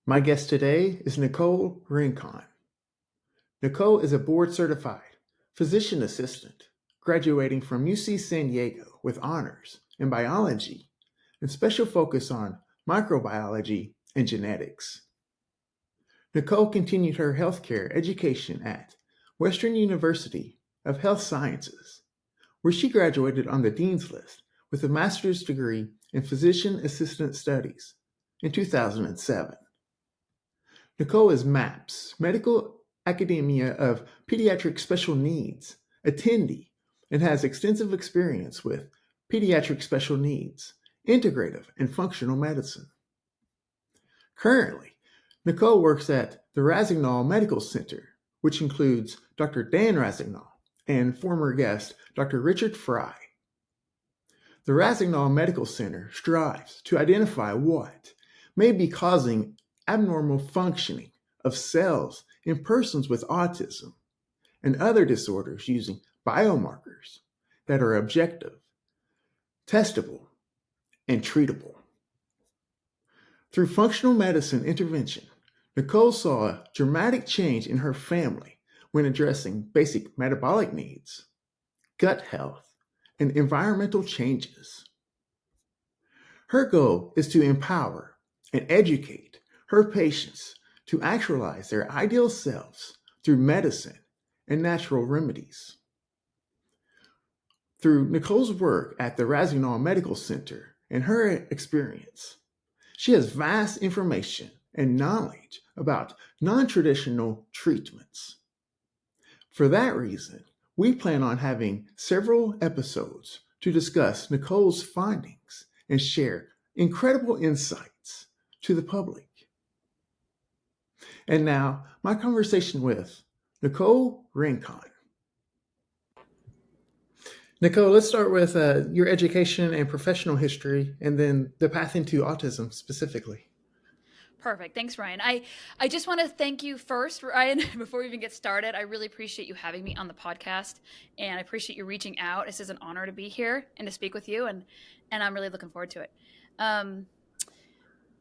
My guest today is Nicole Rincon. Nicole is a board-certified physician assistant, graduating from UC San Diego with honors in biology and special focus on microbiology and genetics. Nicole continued her healthcare education at Western University of Health Sciences, where she graduated on the Dean's List with a master's degree in physician assistant studies in 2007. Nicole is MAPS, Medical Academia of Pediatric Special Needs, attendee, and has extensive experience with pediatric special needs, integrative, and functional medicine. Currently, Nicole works at the Rossignol Medical Center, which includes Dr. Dan Rossignol and former guest Dr. Richard Fry. The Rossignol Medical Center strives to identify what may be causing abnormal functioning of cells in persons with autism and other disorders using biomarkers that are objective, testable, and treatable. Through functional medicine intervention, Nicole saw a dramatic change in her family when addressing basic metabolic needs, gut health, and environmental changes. Her goal is to empower and educate her patients to actualize their ideal selves through medicine and natural remedies. Through Nicole's work at the Rossignol Medical Center and her experience, she has vast information and knowledge about non-traditional treatments. For that reason, we plan on having several episodes to discuss Nicole's findings and share incredible insights to the public. And now, my conversation with Nicole Rincon. Nicole, let's start with your education and professional history, and then the path into autism specifically. Perfect. Thanks, Ryan. I just want to thank you first, Ryan, before we even get started. I really appreciate you having me on the podcast, and I appreciate you reaching out. This is an honor to be here and to speak with you, and I'm really looking forward to it.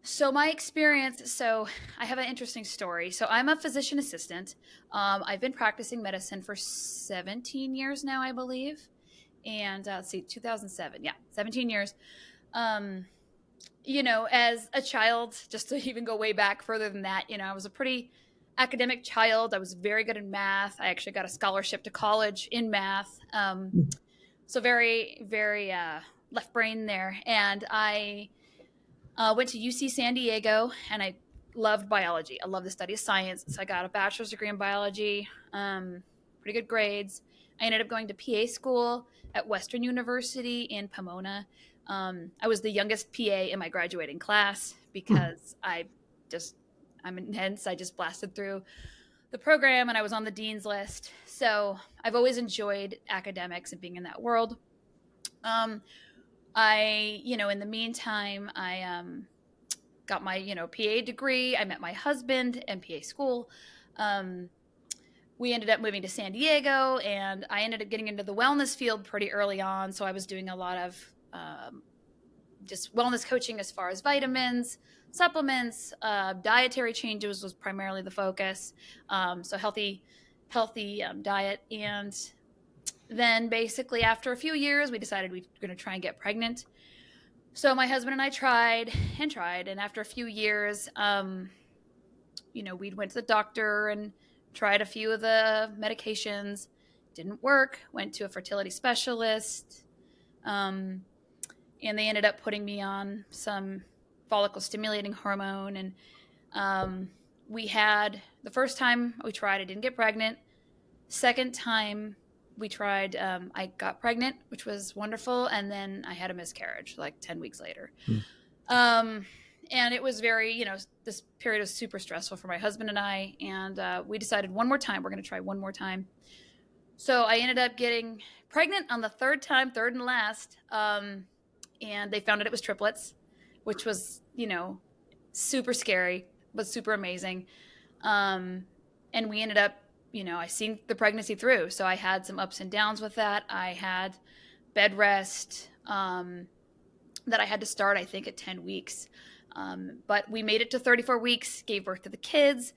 So my experience, so I have an interesting story. So I'm a physician assistant. I've been practicing medicine for 17 years now, I believe. And let's see, 2007. Yeah, 17 years. As a child, just to even go way back further than that, I was a pretty academic child. I was very good in math. I actually got a scholarship to college in math. So very, very left brain there. And I went to UC San Diego, and I loved biology. I love the study of science. So I got a bachelor's degree in biology, pretty good grades. I ended up going to PA school at Western University in Pomona. I was the youngest PA in my graduating class because I'm intense. I just blasted through the program, and I was on the dean's list. So I've always enjoyed academics and being in that world. In the meantime, I got my, PA degree. I met my husband in PA school. We ended up moving to San Diego, and I ended up getting into the wellness field pretty early on. So I was doing a lot of just wellness coaching as far as vitamins, supplements, dietary changes was primarily the focus. So healthy diet. And then basically after a few years, we decided we were going to try and get pregnant. So my husband and I tried. And after a few years, we went to the doctor and tried a few of the medications. Didn't work. Went to a fertility specialist. And they ended up putting me on some follicle stimulating hormone. And we had, the first time we tried, I didn't get pregnant. Second time we tried, I got pregnant, which was wonderful. And then I had a miscarriage like 10 weeks later. And it was very, this period was super stressful for my husband and I. And we decided one more time, we're going to try one more time. So I ended up getting pregnant on the third and last. And they found out it was triplets, which was, super scary, but super amazing. And we ended up, I seen the pregnancy through. So I had some ups and downs with that. I had bed rest that I had to start, I think, at 10 weeks. But we made it to 34 weeks, gave birth to the kids.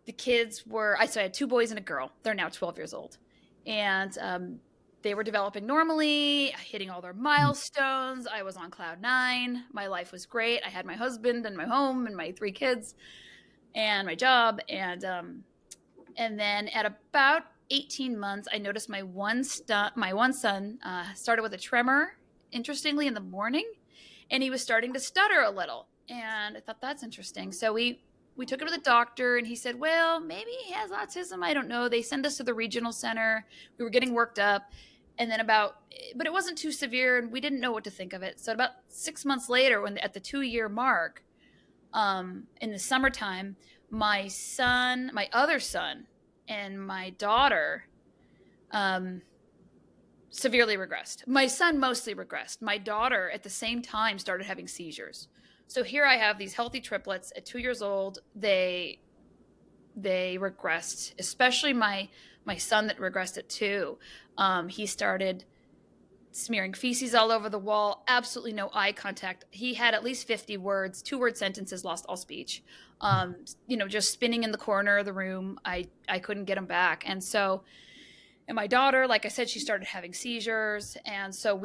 The kids were, so I had 2 boys and a girl. They're now 12 years old. And they were developing normally, hitting all their milestones. I was on cloud 9. My life was great. I had my husband and my home and my 3 kids and my job. And then at about 18 months, I noticed my one son started with a tremor, interestingly, in the morning. And he was starting to stutter a little. And I thought, that's interesting. So we took him to the doctor, and he said, well, maybe he has autism. I don't know. They send us to the regional center. We were getting worked up. And then but it wasn't too severe, and we didn't know what to think of it. So about 6 months later, at the 2-year mark, in the summertime, my other son, and my daughter severely regressed. My son mostly regressed. My daughter at the same time started having seizures. So here I have these healthy triplets at 2 years old. They regressed, especially my son that regressed at 2. He started smearing feces all over the wall, absolutely no eye contact. He had at least 50 words, 2-word sentences, lost all speech. Just spinning in the corner of the room. I couldn't get him back. And my daughter, like I said, she started having seizures. And so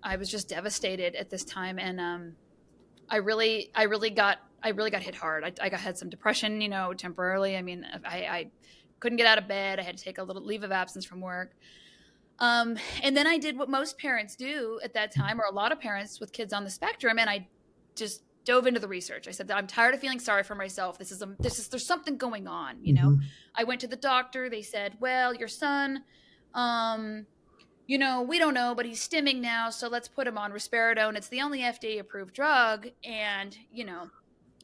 I was just devastated at this time. And I really got hit hard. I had some depression, temporarily. I mean, I couldn't get out of bed. I had to take a little leave of absence from work. And then I did what most parents do at that time, or a lot of parents with kids on the spectrum. And I just dove into the research. I said that I'm tired of feeling sorry for myself. There's something going on, I went to the doctor. They said, well, your son, we don't know, but he's stimming now. So let's put him on risperidone. It's the only FDA approved drug. And,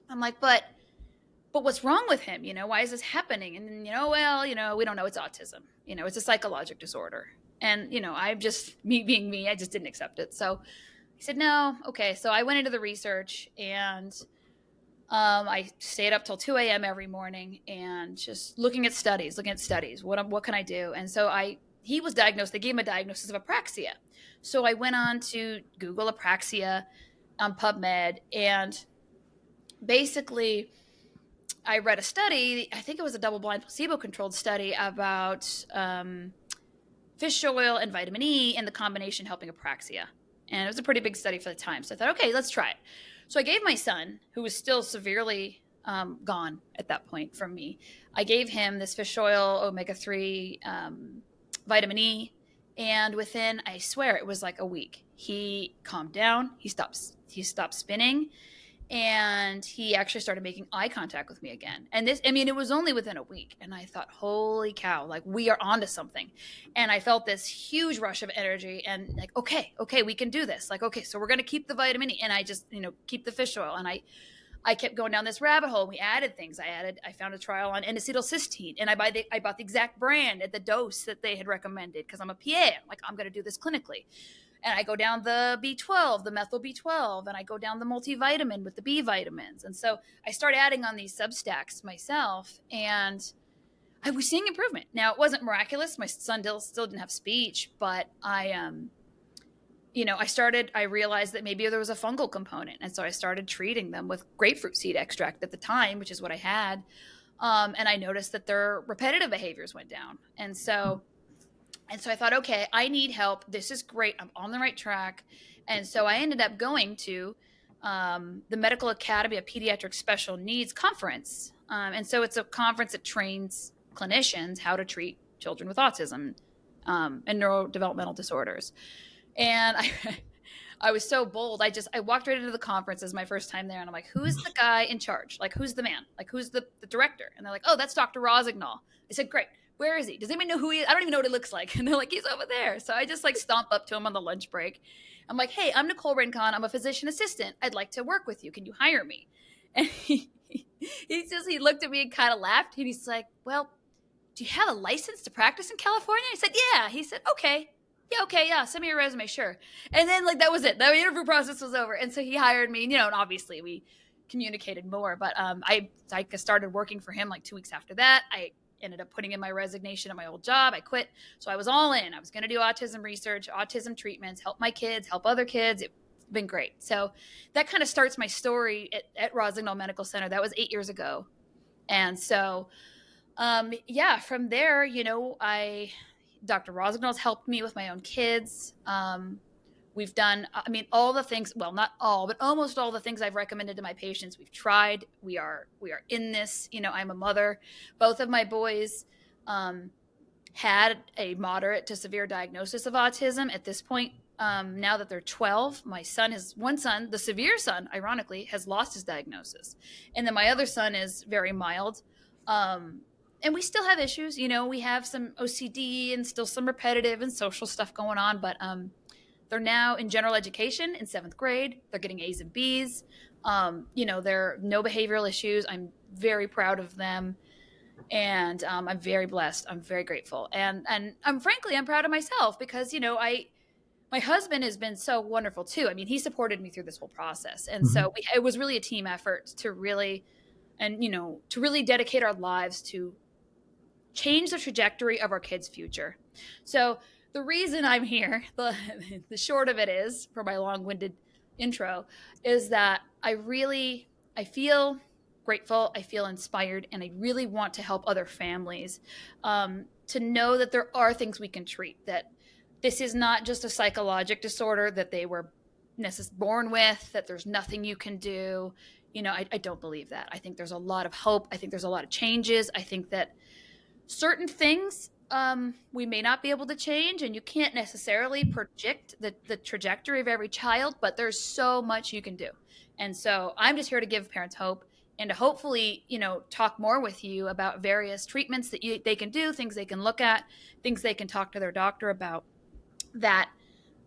I'm like, but what's wrong with him? Why is this happening? And then, we don't know. It's autism. It's a psychological disorder. And, I'm just, me being me, I just didn't accept it. So he said, no. Okay. So I went into the research, and I stayed up till 2 a.m. every morning and just looking at studies. What can I do? And so he was diagnosed. They gave him a diagnosis of apraxia. So I went on to Google apraxia on PubMed, and basically I read a study. I think it was a double-blind placebo-controlled study about fish oil and vitamin E and the combination helping apraxia. And it was a pretty big study for the time. So I thought, okay, let's try it. So I gave my son, who was still severely gone at that point from me, I gave him this fish oil, omega-3, vitamin E. And within, I swear, it was like a week, he calmed down. He stopped spinning. And he actually started making eye contact with me again. And it was only within a week. And I thought, holy cow, like, we are onto something. And I felt this huge rush of energy and like, okay, we can do this. Like, okay, so we're going to keep the vitamin E, and I just, keep the fish oil. And I kept going down this rabbit hole. We added things. I found a trial on N-acetylcysteine, and I bought the exact brand at the dose that they had recommended, because I'm a PA. I'm like, I'm going to do this clinically. And I go down the B12, the methyl B12, and I go down the multivitamin with the B vitamins. And so I start adding on these substacks myself, and I was seeing improvement. Now, it wasn't miraculous. My son still didn't have speech, but I realized that maybe there was a fungal component. And so I started treating them with grapefruit seed extract at the time, which is what I had. And I noticed that their repetitive behaviors went down. And so I thought, okay, I need help. This is great. I'm on the right track. And so I ended up going to the Medical Academy of Pediatric Special Needs conference. And so it's a conference that trains clinicians how to treat children with autism and neurodevelopmental disorders. And I was so bold. I walked right into the conference as my first time there. And I'm like, who's the guy in charge? Like, who's the man? Like, who's the director? And they're like, oh, that's Dr. Rossignol. I said, great. Where is he? Does anybody know who he is? I don't even know what he looks like. And they're like, he's over there. So I just stomp up to him on the lunch break. I'm like, hey, I'm Nicole Rincon. I'm a physician assistant. I'd like to work with you. Can you hire me? And he looked at me and kind of laughed. And he's like, well, do you have a license to practice in California? I said, yeah. He said, okay. Yeah. Send me your resume. Sure. And then that was it. The interview process was over. And so he hired me, and, and obviously we communicated more, but I started working for him 2 weeks after that. I ended up putting in my resignation at my old job. I quit. So I was all in. I was going to do autism research, autism treatments, help my kids, help other kids. It been great. So that kind of starts my story at Rossignol Medical Center. That was 8 years ago. And so, from there, Dr. Rossignol's helped me with my own kids. We've done, all the things, well, not all, but almost all the things I've recommended to my patients. We've tried. We are in this. I'm a mother. Both of my boys had a moderate to severe diagnosis of autism. At this point, now that they're 12, my son has one son, the severe son, ironically, has lost his diagnosis. And then my other son is very mild. And we still have issues. We have some OCD and still some repetitive and social stuff going on, but they're now in general education in 7th grade. They're getting A's and B's. There are no behavioral issues. I'm very proud of them. And I'm very blessed. I'm very grateful. And I'm proud of myself because, my husband has been so wonderful too. He supported me through this whole process. And so it was really a team effort to really dedicate our lives to change the trajectory of our kids' future. So the reason I'm here, the short of it is, for my long-winded intro, is that I feel grateful, I feel inspired, and I really want to help other families to know that there are things we can treat, that this is not just a psychologic disorder that they were born with, that there's nothing you can do. I don't believe that. I think there's a lot of hope. I think there's a lot of changes. I think that certain things we may not be able to change, and you can't necessarily predict the trajectory of every child, but there's so much you can do. And so I'm just here to give parents hope and to hopefully, talk more with you about various treatments that they can do, things they can look at, things they can talk to their doctor about that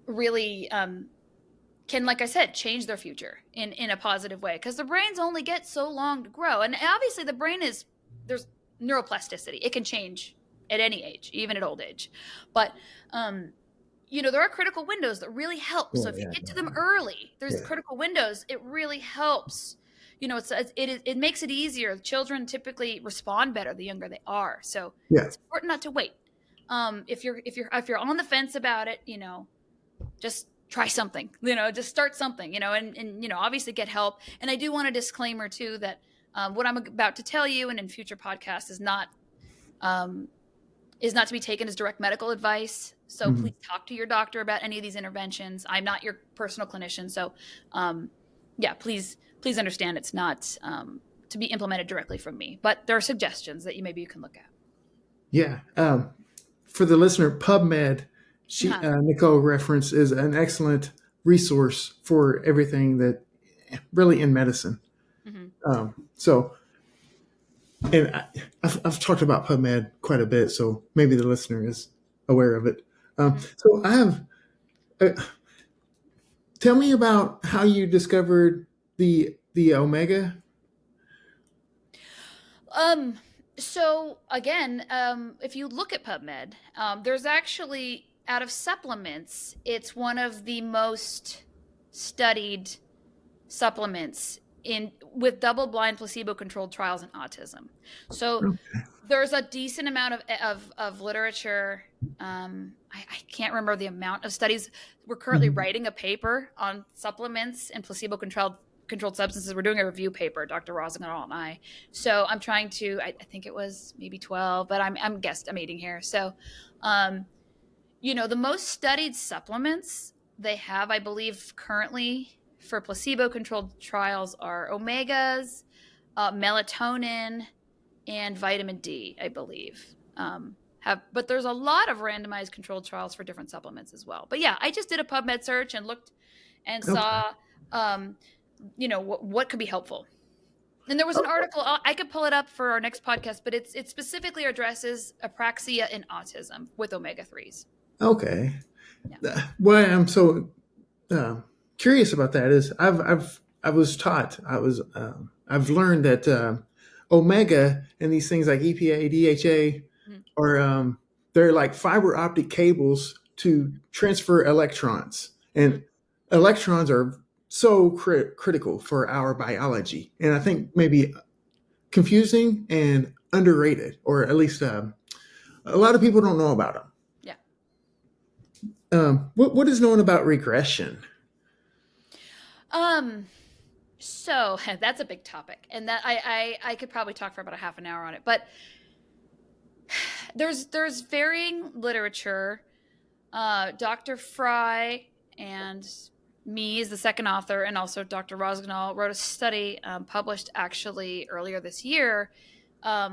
really can, like I said, change their future in a positive way, because the brains only get so long to grow. And obviously the brain there's neuroplasticity. It can change at any age, even at old age. But, there are critical windows that really help. So if you get to them early, there's critical windows. It really helps. It makes it easier. Children typically respond better the younger they are. So it's important not to wait. If you're on the fence about it, just try something, just start something, and obviously get help. And I do want a disclaimer too, that what I'm about to tell you and in future podcasts is not to be taken as direct medical advice. So please talk to your doctor about any of these interventions. I'm not your personal clinician. So please understand it's not to be implemented directly from me, but there are suggestions that maybe you can look at. Yeah. For the listener, PubMed, Nicole referenced, is an excellent resource for everything that really in medicine. And I've talked about PubMed quite a bit, so maybe the listener is aware of it. So I have, tell me about how you discovered the omega. So again, if you look at PubMed, there's actually, out of supplements, it's one of the most studied supplements with double-blind placebo-controlled trials in autism. So there's a decent amount of literature. I can't remember the amount of studies. We're currently writing a paper on supplements and placebo-controlled substances. We're doing a review paper, Dr. Rossignol and I. So I'm trying to, I think it was maybe 12, but I'm guesstimating here. So, the most studied supplements they have, I believe, currently for placebo-controlled trials are omegas, melatonin, and vitamin D, I believe. But there's a lot of randomized controlled trials for different supplements as well. But yeah, I just did a PubMed search and looked and saw, what could be helpful. And there was an article, I could pull it up for our next podcast, but it specifically addresses apraxia in autism with omega-3s. Okay. Yeah. Why I'm so curious about that is I've learned that omega and these things like EPA, DHA are they're like fiber optic cables to transfer electrons, and electrons are so critical for our biology, and I think maybe confusing and underrated, or at least a lot of people don't know about them. Yeah. What is known about regression? So that's a big topic, and that I could probably talk for about a half an hour on it. But there's varying literature. Dr. Fry and me as the second author, and also Dr. Rossignol wrote a study published actually earlier this year,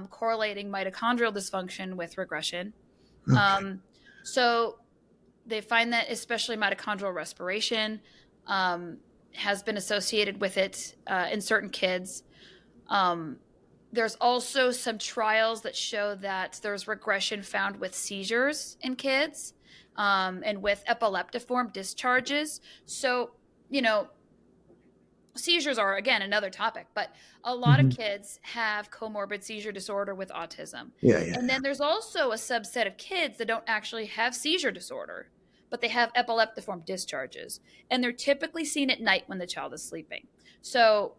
correlating mitochondrial dysfunction with regression. Okay. So they find that especially mitochondrial respiration has been associated with it in certain kids. There's also some trials that show that there's regression found with seizures in kids and with epileptiform discharges. So, you know, seizures are, again, another topic, but a lot of Hmm. kids have comorbid seizure disorder with autism. Yeah, yeah, And yeah. then there's also a subset of kids that don't actually have seizure disorder, but they have epileptiform discharges. And they're typically seen at night when the child is sleeping. So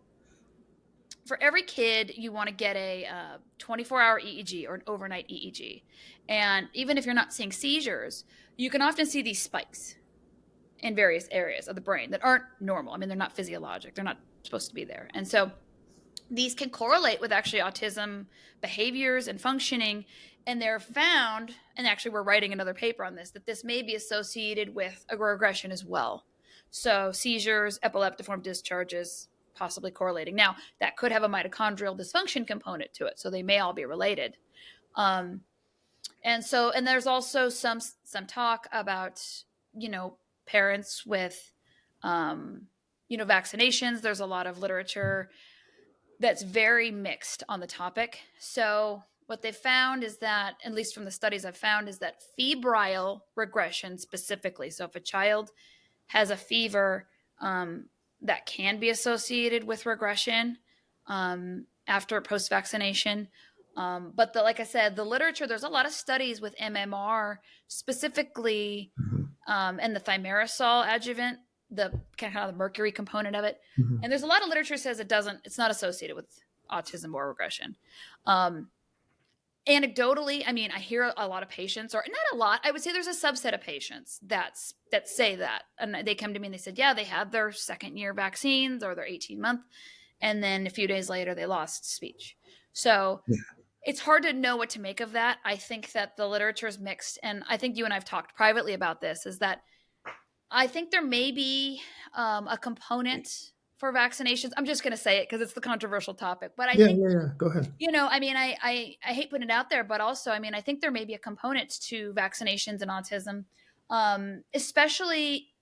for every kid, you want to get a 24-hour EEG or an overnight EEG. And even if you're not seeing seizures, you can often see these spikes in various areas of the brain that aren't normal. I mean, they're not physiologic. They're not supposed to be there. And so these can correlate with actually autism behaviors and functioning. And they're found, and actually we're writing another paper on this, that this may be associated with a regression as well. So seizures, epileptiform discharges, possibly correlating. Now, that could have a mitochondrial dysfunction component to it. So they may all be related. Um, and there's also some talk about, you know, parents with vaccinations. There's a lot of literature that's very mixed on the topic. So what they found is that, at least from the studies I've found, is that febrile regression specifically, so if a child has a fever, that can be associated with regression after post-vaccination. Like I said, the literature, there's a lot of studies with MMR specifically, Hmm. and the thimerosal adjuvant, the kind of the mercury component of it. Hmm. And there's a lot of literature that says it's not associated with autism or regression. Um, Anecdotally, I mean, I hear a lot of patients, or not a lot, I would say there's a subset of patients that say that. And they come to me and they said, yeah, they had their second year vaccines or their 18-month. And then a few days later, they lost speech. So Yeah. it's hard to know what to make of that. I think that the literature is mixed. And I think you and I've talked privately about this, is that I think there may be a component for vaccinations. I'm just going to say it because it's the controversial topic. But I Yeah, think, yeah, yeah. Go ahead. I mean, I hate putting it out there, but also, I mean, I think there may be a component to vaccinations and autism, especially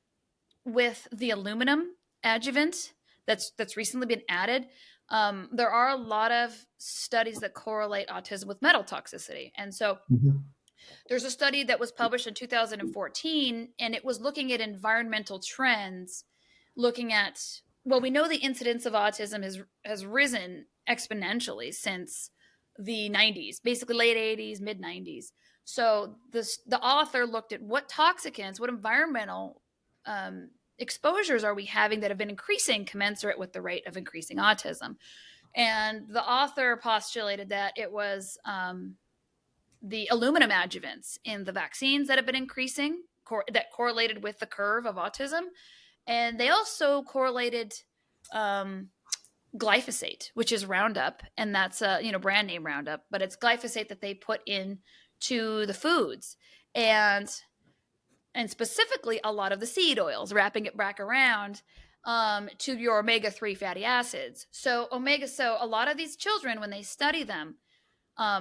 with the aluminum adjuvant that's recently been added. There are a lot of studies that correlate autism with metal toxicity. And so Hmm. there's a study that was published in 2014, and it was looking at environmental trends, looking at, well, we know the incidence of autism has risen exponentially since the 90s, basically late 80s, mid 90s. So the author looked at what toxicants, what environmental exposures are we having that have been increasing commensurate with the rate of increasing autism. And the author postulated that it was the aluminum adjuvants in the vaccines that have been increasing, that correlated with the curve of autism. And they also correlated um, glyphosate, which is Roundup, and that's a brand name Roundup, but it's glyphosate that they put in to the foods, and specifically a lot of the seed oils, wrapping it back around to your omega-3 fatty acids. So a lot of these children, when they study them,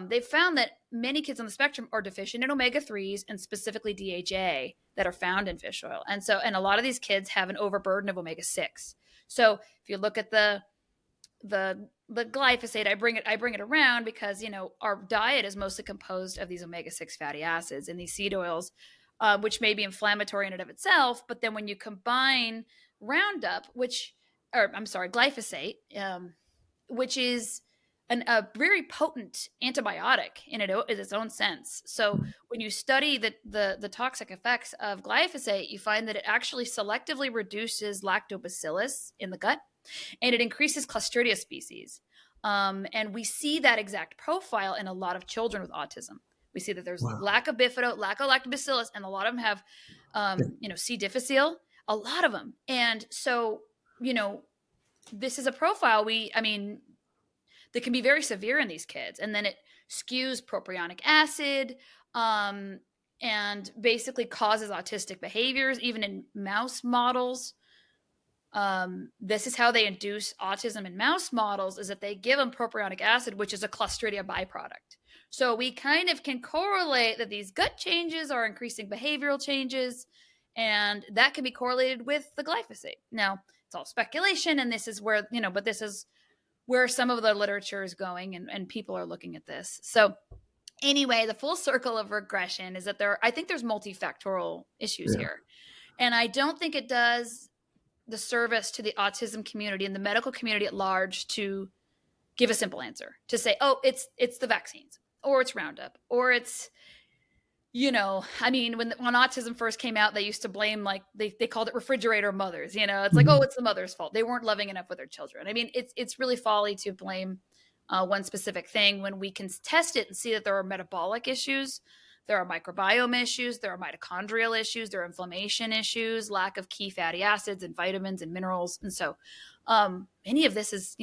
they've found that many kids on the spectrum are deficient in omega-3s, and specifically DHA, that are found in fish oil. And a lot of these kids have an overburden of omega-6. So if you look at the glyphosate, I bring it around because our diet is mostly composed of these omega-6 fatty acids and these seed oils, which may be inflammatory in and of itself. But then when you combine Roundup, glyphosate, which is a very potent antibiotic in its own sense. So when you study the toxic effects of glyphosate, you find that it actually selectively reduces lactobacillus in the gut, and it increases Clostridia species. And we see that exact profile in a lot of children with autism. We see that there's Wow. lack of bifido, lack of lactobacillus, and a lot of them have, C. difficile, a lot of them. And so this is a profile that can be very severe in these kids. And then it skews propionic acid, and basically causes autistic behaviors, even in mouse models. This is how they induce autism in mouse models, is that they give them propionic acid, which is a Clostridia byproduct. So we kind of can correlate that these gut changes are increasing behavioral changes, and that can be correlated with the glyphosate. Now, it's all speculation, and this is where, but this is where some of the literature is going, and people are looking at this. So anyway, the full circle of regression is that I think there's multifactorial issues here. And I don't think it does the service to the autism community and the medical community at large to give a simple answer, to say, oh, it's the vaccines, or it's Roundup, or it's, when autism first came out, they used to blame, like, they called it refrigerator mothers. It's like, oh, it's the mother's fault. They weren't loving enough with their children. I mean, it's really folly to blame one specific thing when we can test it and see that there are metabolic issues, there are microbiome issues, there are mitochondrial issues, there are inflammation issues, lack of key fatty acids and vitamins and minerals. And so any of this is,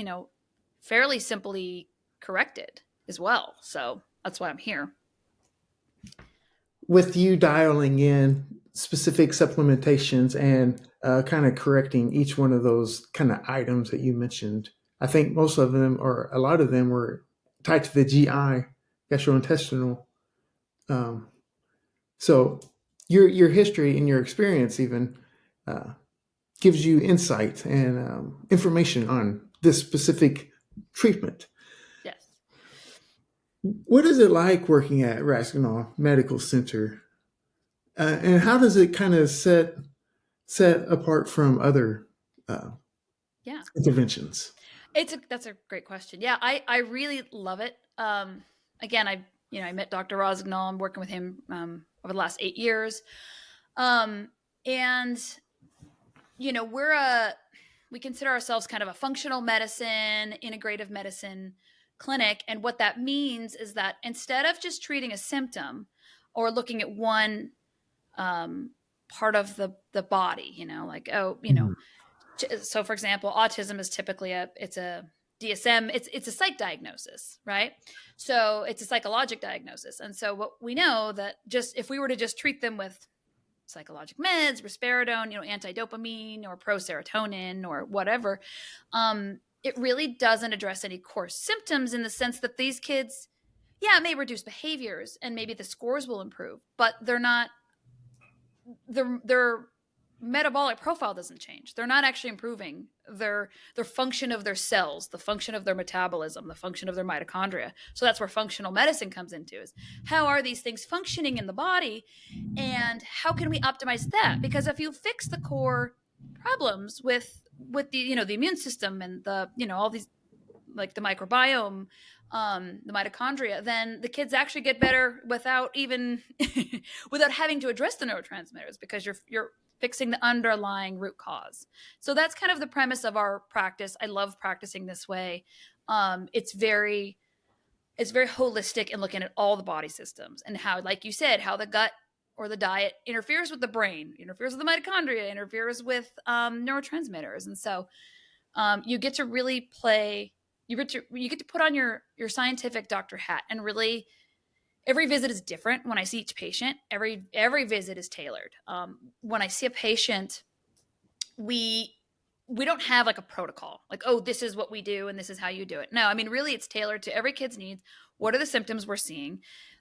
fairly simply corrected as well. So that's why I'm here. With you dialing in specific supplementations and kind of correcting each one of those kind of items that you mentioned, I think most of them, or a lot of them, were tied to the GI, gastrointestinal. So your history and your experience even gives you insight and information on this specific treatment. Yes. What is it like working at Rossignol Medical Center, and how does it kind of set apart from other interventions? That's a great question. Yeah, I really love it. Again, I met Dr. Rossignol. I'm working with him over the last 8 years, and we consider ourselves kind of a functional medicine, integrative medicine clinic. And what that means is that instead of just treating a symptom or looking at one part of the body, so for example, autism is typically it's a DSM, it's a psych diagnosis, right? So it's a psychologic diagnosis. And so what we know that if we were to just treat them with psychologic meds, risperidone, anti-dopamine or pro-serotonin or whatever, it really doesn't address any core symptoms, in the sense that these kids, it may reduce behaviors and maybe the scores will improve, but they're not, their metabolic profile doesn't change. They're not actually improving their function of their cells, the function of their metabolism, the function of their mitochondria. So that's where functional medicine comes into, is how are these things functioning in the body, and how can we optimize that? Because if you fix the core problems with the the immune system and the all these, like the microbiome, the mitochondria, then the kids actually get better without even without having to address the neurotransmitters, because you're fixing the underlying root cause. So that's kind of the premise of our practice. I love practicing this way. It's very holistic in looking at all the body systems, and how, like you said, how the gut or the diet interferes with the brain, interferes with the mitochondria, interferes with neurotransmitters. And so you get to really play, you get to put on your scientific doctor hat, and really, every visit is different. When I see each patient, every visit is tailored. When I see a patient, we don't have like a protocol, like, oh, this is what we do and this is how you do it. No, I mean, really, it's tailored to every kid's needs. What are the symptoms we're seeing?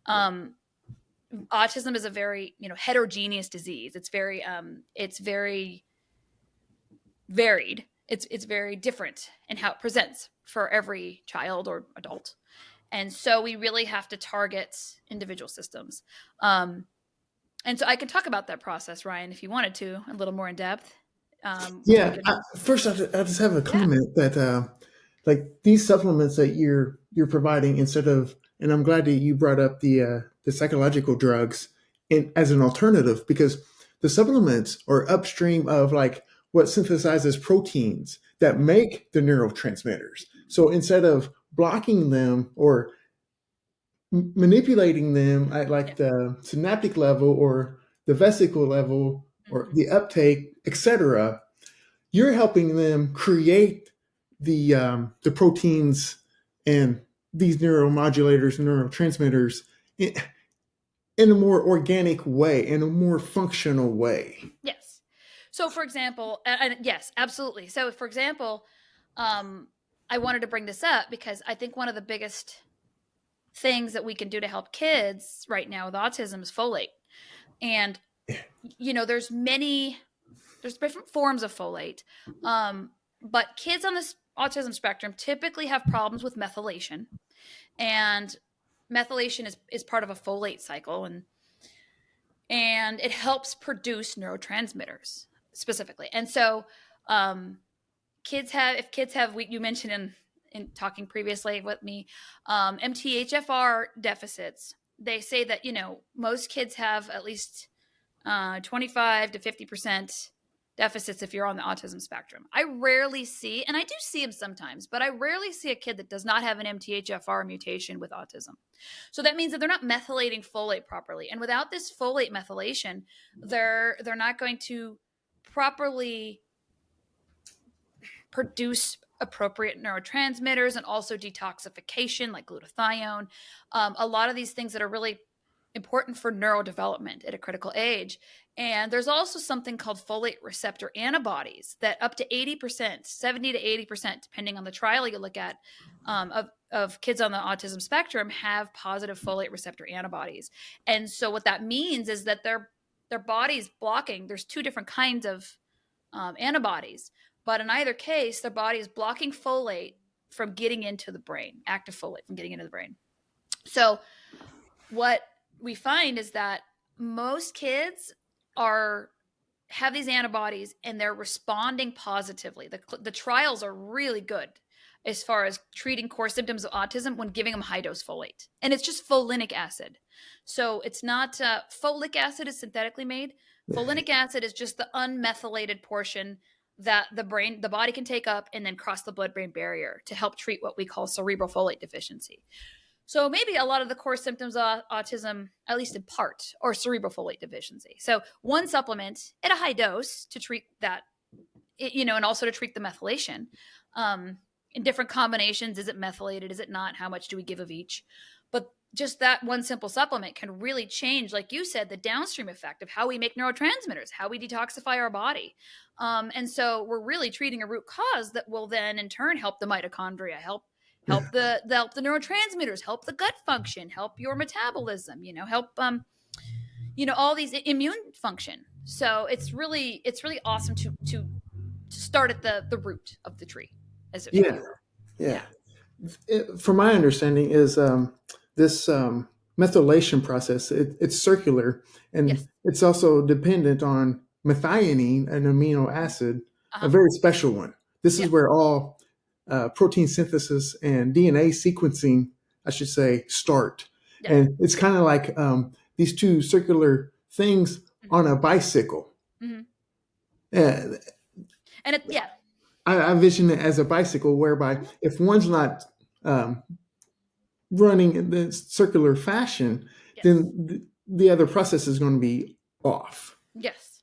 Autism is a very, heterogeneous disease. It's very varied. It's very different in how it presents for every child or adult. And so we really have to target individual systems. And so I can talk about that process, Ryan, if you wanted to, a little more in depth. First, I just have a comment that like these supplements that you're providing, instead of, and I'm glad that you brought up the psychological drugs as an alternative, because the supplements are upstream of like what synthesizes proteins that make the neurotransmitters. So instead of blocking them or manipulating them at like the synaptic level or the vesicle level or the uptake, etc., you're helping them create the proteins and these neuromodulators and neurotransmitters in a more organic way, in a more functional way. Yes. So, for example, and yes, absolutely. So, for example, I wanted to bring this up because I think one of the biggest things that we can do to help kids right now with autism is folate. And, there's different forms of folate. But kids on this autism spectrum typically have problems with methylation. And methylation is part of a folate cycle. And it helps produce neurotransmitters specifically. And so, if kids have, you mentioned in talking previously with me, MTHFR deficits, they say that, most kids have at least 25 to 50% deficits if you're on the autism spectrum. I rarely see, and I do see them sometimes, but I rarely see a kid that does not have an MTHFR mutation with autism. So that means that they're not methylating folate properly. And without this folate methylation, they're not going to properly produce appropriate neurotransmitters and also detoxification like glutathione. A lot of these things that are really important for neurodevelopment at a critical age. And there's also something called folate receptor antibodies that up to 80%, 70 to 80%, depending on the trial you look at, of kids on the autism spectrum have positive folate receptor antibodies. And so what that means is that their body's blocking. There's two different kinds of antibodies, but in either case, their body is blocking folate from getting into the brain, active folate from getting into the brain. So what we find is that most kids have these antibodies and they're responding positively. The trials are really good as far as treating core symptoms of autism when giving them high dose folate. And it's just folinic acid. So it's not folic acid is synthetically made. Folinic acid is just the unmethylated portion that the body can take up and then cross the blood-brain barrier to help treat what we call cerebral folate deficiency. So maybe a lot of the core symptoms of autism, at least in part, are cerebral folate deficiency. So one supplement at a high dose to treat that, and also to treat the methylation in different combinations. Is it methylated? Is it not? How much do we give of each? But just that one simple supplement can really change, like you said, the downstream effect of how we make neurotransmitters, how we detoxify our body. And so we're really treating a root cause that will then in turn help the mitochondria, help the neurotransmitters, help the gut function, help your metabolism, help all these immune function. So it's really awesome to start at the root of the tree, as if you will. Yeah. From my understanding is this methylation process. It's circular, and Yes. it's also dependent on methionine, an amino acid, a very special one. This is where all protein synthesis and DNA sequencing, I should say, start. Yeah. And it's kind of like these two circular things on a bicycle. Mm-hmm. And I envision it as a bicycle whereby if one's not running in the circular fashion, then the other process is going to be off. Yes.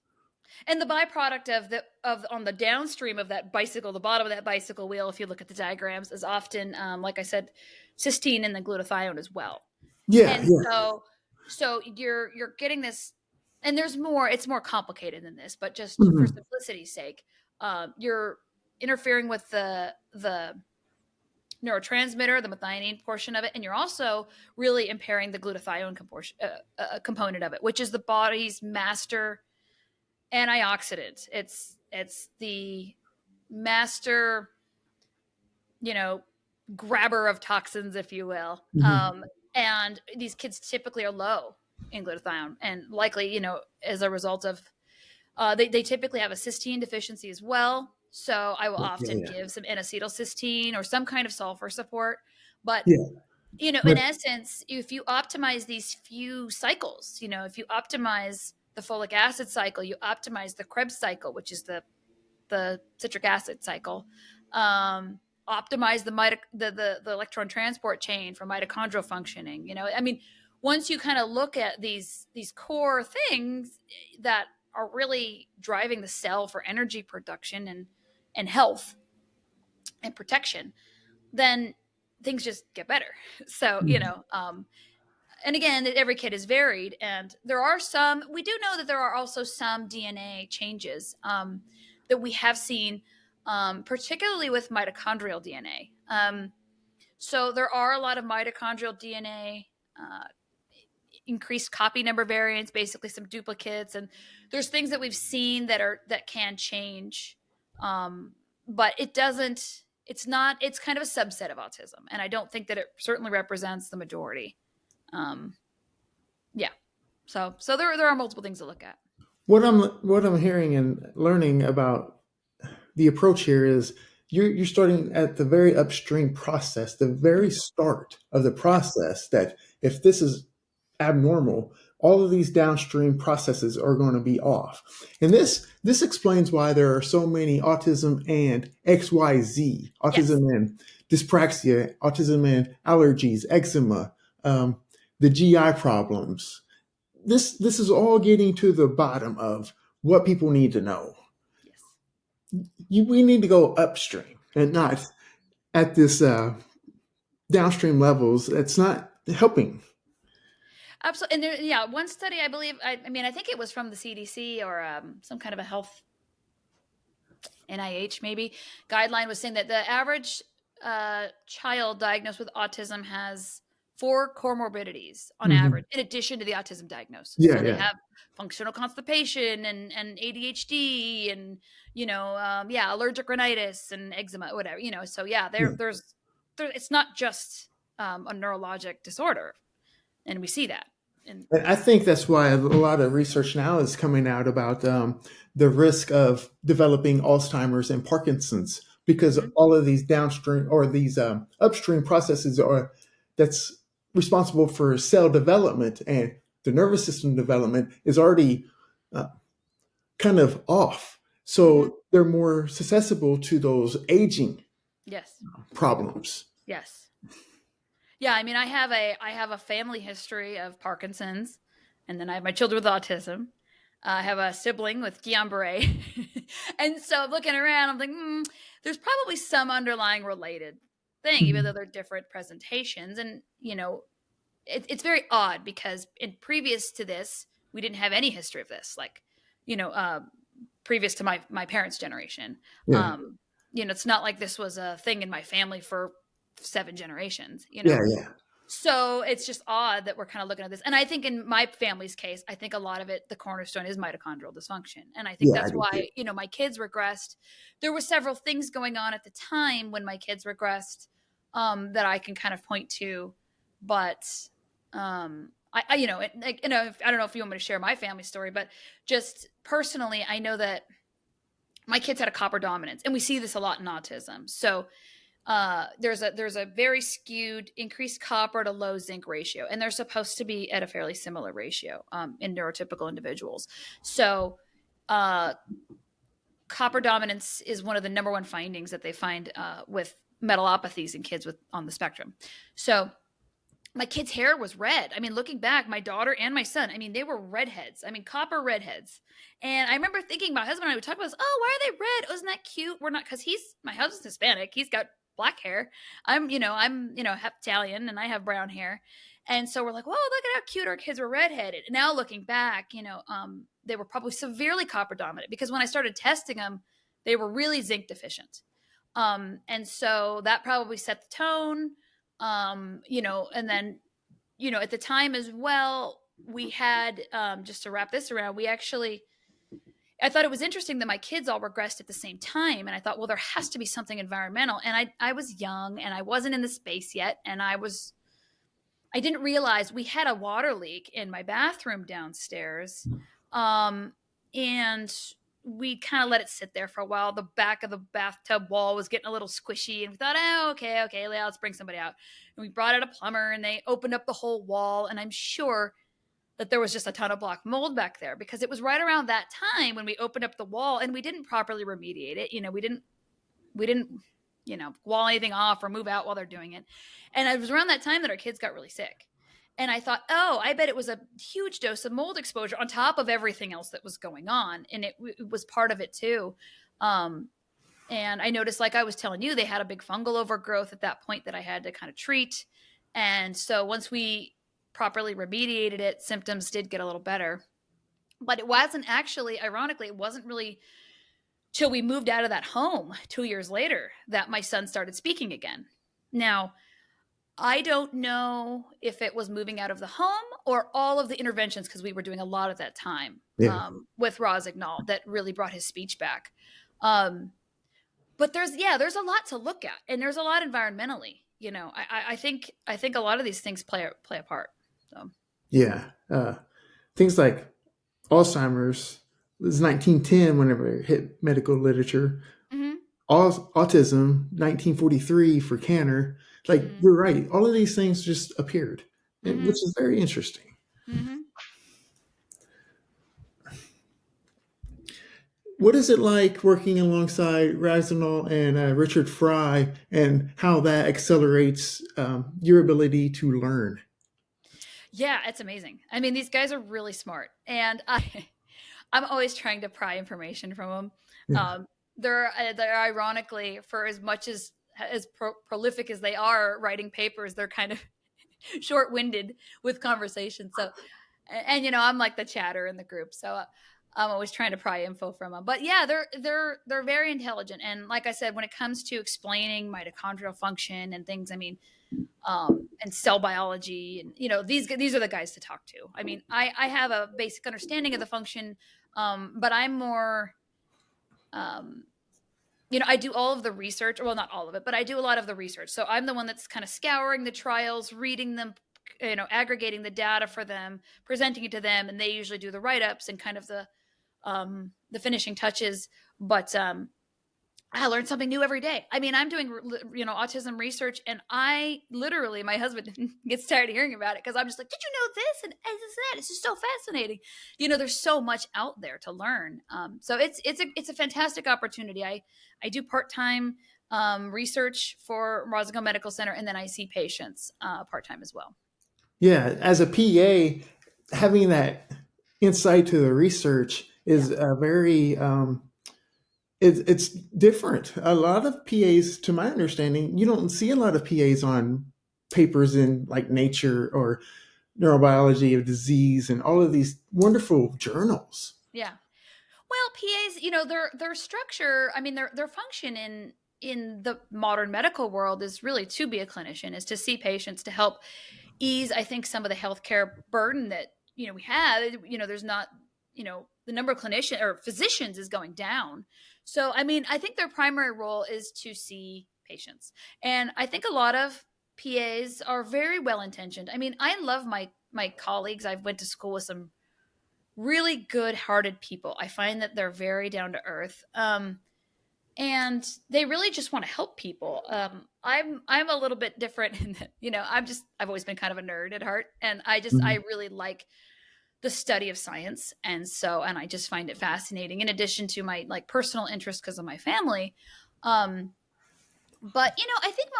And the byproduct of on the downstream of that bicycle, the bottom of that bicycle wheel, if you look at the diagrams, is often, like I said, cysteine and the glutathione as well. So you're getting this, and there's more. It's more complicated than this, but just for simplicity's sake, you're interfering with the neurotransmitter, the methionine portion of it, and you're also really impairing the glutathione component of it, which is the body's master antioxidant. It's the master, grabber of toxins, if you will. And these kids typically are low in glutathione, and likely, as a result of, they typically have a cysteine deficiency as well. So I will often give some N-acetylcysteine or some kind of sulfur support. But, in essence, if you optimize these few cycles, if you optimize the folic acid cycle, you optimize the Krebs cycle, which is the citric acid cycle, optimize the electron transport chain for mitochondrial functioning. Once you kind of look at these core things that are really driving the cell for energy production and and health and protection, then things just get better. So, and again, every kid is varied, and we do know that there are also some DNA changes that we have seen, particularly with mitochondrial DNA. So there are a lot of mitochondrial DNA, increased copy number variants, basically some duplicates, and there's things that we've seen that can change, but it doesn't. It's not. It's kind of a subset of autism, and I don't think that it certainly represents the majority. Yeah. So there are multiple things to look at. What I'm hearing and learning about the approach here is you're starting at the very upstream process, the very start of the process, that if this is abnormal, all of these downstream processes are going to be off. And this explains why there are so many autism and XYZ, autism Yes. and dyspraxia, autism and allergies, eczema, the GI problems. This is all getting to the bottom of what people need to know. Yes. We need to go upstream and not at this downstream levels. It's not helping. Absolutely. And one study, I believe, I think it was from the CDC or some kind of a health NIH maybe guideline, was saying that the average child diagnosed with autism has 4 comorbidities on Mm-hmm. average, in addition to the autism diagnosis. Yeah, So they yeah, have functional constipation and ADHD and allergic rhinitis and eczema, whatever. So yeah. it's not just a neurologic disorder, and we see that. And And I think that's why a lot of research now is coming out about the risk of developing Alzheimer's and Parkinson's, because Mhm. all of these downstream or these upstream processes are that's responsible for cell development, and the nervous system development is already uh, kind of off. Mhm. So they're more susceptible to those aging Yes. problems. Yes. Yeah, I have a family history of Parkinson's, and then I have my children with autism. I have a sibling with Guillain-Barré, and so I'm looking around. I'm like, there's probably some underlying related thing, even though Mhm. they're different presentations. And it's very odd because in previous to this, we didn't have any history of this. Like, you know, uh, previous to my parents' generation, Yeah, it's not like this was a thing in my family for 7 generations. yeah, yeah, So it's just odd that we're kind of looking at this. And I think in my family's case, I think a lot of it, the cornerstone is mitochondrial dysfunction. And I think yeah. I that's do too. why, my kids regressed. There were several things going on at the time when my kids regressed, that I can kind of point to. But I don't know if you want me to share my family story, but just personally, I know that my kids had a copper dominance, and we see this a lot in autism. So there's a very skewed increased copper to low zinc ratio, and they're supposed to be at a fairly similar ratio in neurotypical individuals. So copper dominance is one of the number one findings that they find with metalopathies in kids on the spectrum. So my kid's hair was red. I mean, looking back, my daughter and my son, they were redheads. Copper redheads. And I remember thinking, my husband and I would talk about this. Oh, why are they red? Oh, isn't that cute? We're not, because my husband's Hispanic. He's got black hair. I'm half Italian, and I have brown hair. And so we're like, whoa, look at how cute our kids were redheaded. And now looking back, they were probably severely copper dominant, because when I started testing them, they were really zinc deficient. And so that probably set the tone. And then, at the time as well, we had, just to wrap this around, I thought it was interesting that my kids all regressed at the same time. And I thought, well, there has to be something environmental. And I was young, and I wasn't in the space yet. And I didn't realize we had a water leak in my bathroom downstairs. And we kind of let it sit there for a while. The back of the bathtub wall was getting a little squishy, and we thought, oh, okay, let's bring somebody out. And we brought out a plumber, and they opened up the whole wall. And I'm sure that there was just a ton of black mold back there, because it was right around that time when we opened up the wall, and we didn't properly remediate it. We didn't, wall anything off or move out while they're doing it. And it was around that time that our kids got really sick. And I thought, oh, I bet it was a huge dose of mold exposure on top of everything else that was going on. And it was part of it too. And I noticed, like I was telling you, they had a big fungal overgrowth at that point that I had to kind of treat. And so once we properly remediated it, symptoms did get a little better. But it wasn't actually, ironically, it wasn't really till we moved out of that home 2 years later that my son started speaking again. Now, I don't know if it was moving out of the home or all of the interventions, because we were doing a lot at that time Yeah. with Rossignol that really brought his speech back. But there's a lot to look at, and there's a lot environmentally. I think a lot of these things play a part. So Yeah. Things like Alzheimer's was 1910 whenever it hit medical literature. mm-hmm. Autism, 1943 for Canner. Like, Mm-hmm. you're right. All of these things just appeared, Mm-hmm. which is very interesting. Mm-hmm. What is it like working alongside Rossignol and Richard Fry, and how that accelerates your ability to learn? Yeah, it's amazing. I mean, these guys are really smart, and I'm always trying to pry information from them. Yeah. They're ironically, for as much as prolific as they are writing papers, they're kind of short-winded with conversation. So, and I'm like the chatter in the group, so I'm always trying to pry info from them. But yeah, they're very intelligent, and like I said, when it comes to explaining mitochondrial function and things, I mean, and cell biology, and these are the guys to talk to. I mean, I have a basic understanding of the function, but I'm more, I do all of the research. Well, not all of it, but I do a lot of the research. So I'm the one that's kind of scouring the trials, reading them, aggregating the data for them, presenting it to them, and they usually do the write-ups and kind of the finishing touches. But I learn something new every day. I mean, I'm doing, autism research, and I literally, my husband gets tired of hearing about it, because I'm just like, did you know this? And this, that. It's just so fascinating. There's so much out there to learn. So it's a fantastic opportunity. I do part-time research for Rossignol Medical Center, and then I see patients part-time as well. Yeah, as a PA, having that insight to the research is a very it's different. A lot of PAs, to my understanding, you don't see a lot of PAs on papers in like Nature or Neurobiology of Disease and all of these wonderful journals. Yeah. Well, PAs, their structure, I mean, their function in the modern medical world is really to be a clinician, is to see patients, to help ease, I think, some of the healthcare burden that, we have. There's not, the number of clinicians or physicians is going down. So, I mean, I think their primary role is to see patients. And I think a lot of PAs are very well-intentioned. I mean, I love my colleagues. I've went to school with some really good-hearted people. I find that they're very down to earth. And they really just want to help people. I'm a little bit different in that, I've always been kind of a nerd at heart, and I really like the study of science. And I just find it fascinating, in addition to my like personal interest because of my family. But I think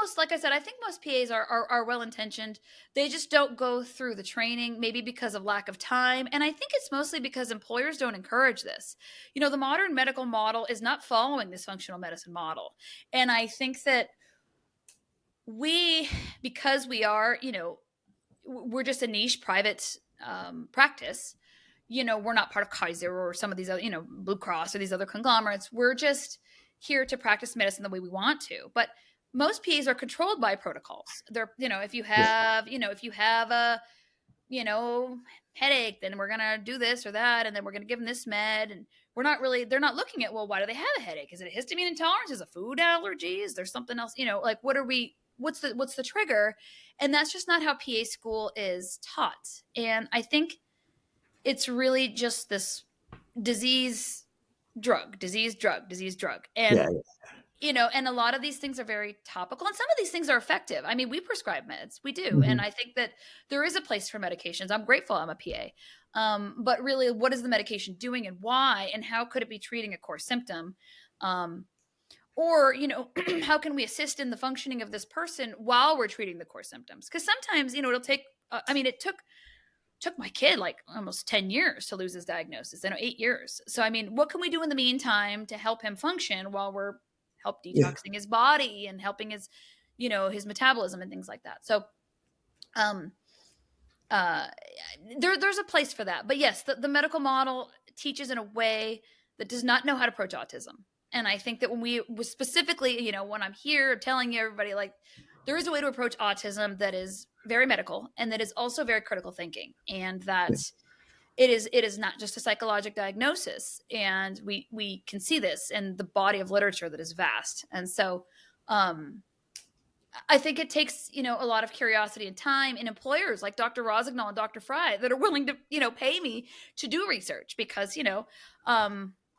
most PAs are well-intentioned. They just don't go through the training, maybe because of lack of time. And I think it's mostly because employers don't encourage this. The modern medical model is not following this functional medicine model. And I think that because we are, we're just a niche private practice, we're not part of Kaiser or some of these other, Blue Cross or these other conglomerates. We're just here to practice medicine the way we want to. But most PAs are controlled by protocols. They're, if you have a, headache, then we're going to do this or that. And then we're going to give them this med. And they're not looking at, well, why do they have a headache? Is it a histamine intolerance? Is it a food allergy? Is there something else? Like, what's the trigger? And that's just not how PA school is taught. And I think it's really just this disease, drug. And, and a lot of these things are very topical, and some of these things are effective. I mean, we prescribe meds, we do. Mm-hmm. And I think that there is a place for medications. I'm grateful I'm a PA. But really, what is the medication doing, and why, and how could it be treating a core symptom? Or, how can we assist in the functioning of this person while we're treating the core symptoms? Because sometimes, it'll take, it took my kid like almost 10 years to lose his diagnosis, 8 years. So, I mean, what can we do in the meantime to help him function while we're help Yeah. detoxing his body and helping his, his metabolism and things like that. So, um, uh, there's a place for that. But yes, the medical model teaches in a way that does not know how to approach autism. And I think that when we was specifically, when I'm here telling you everybody, like, there is a way to approach autism that is very medical and that is also very critical thinking, and that Yeah. it is not just a psychologic diagnosis. And we can see this in the body of literature that is vast. And so, um, I think it takes, a lot of curiosity and time in employers like Dr. Rossignol and Dr. Fry that are willing to, pay me to do research because,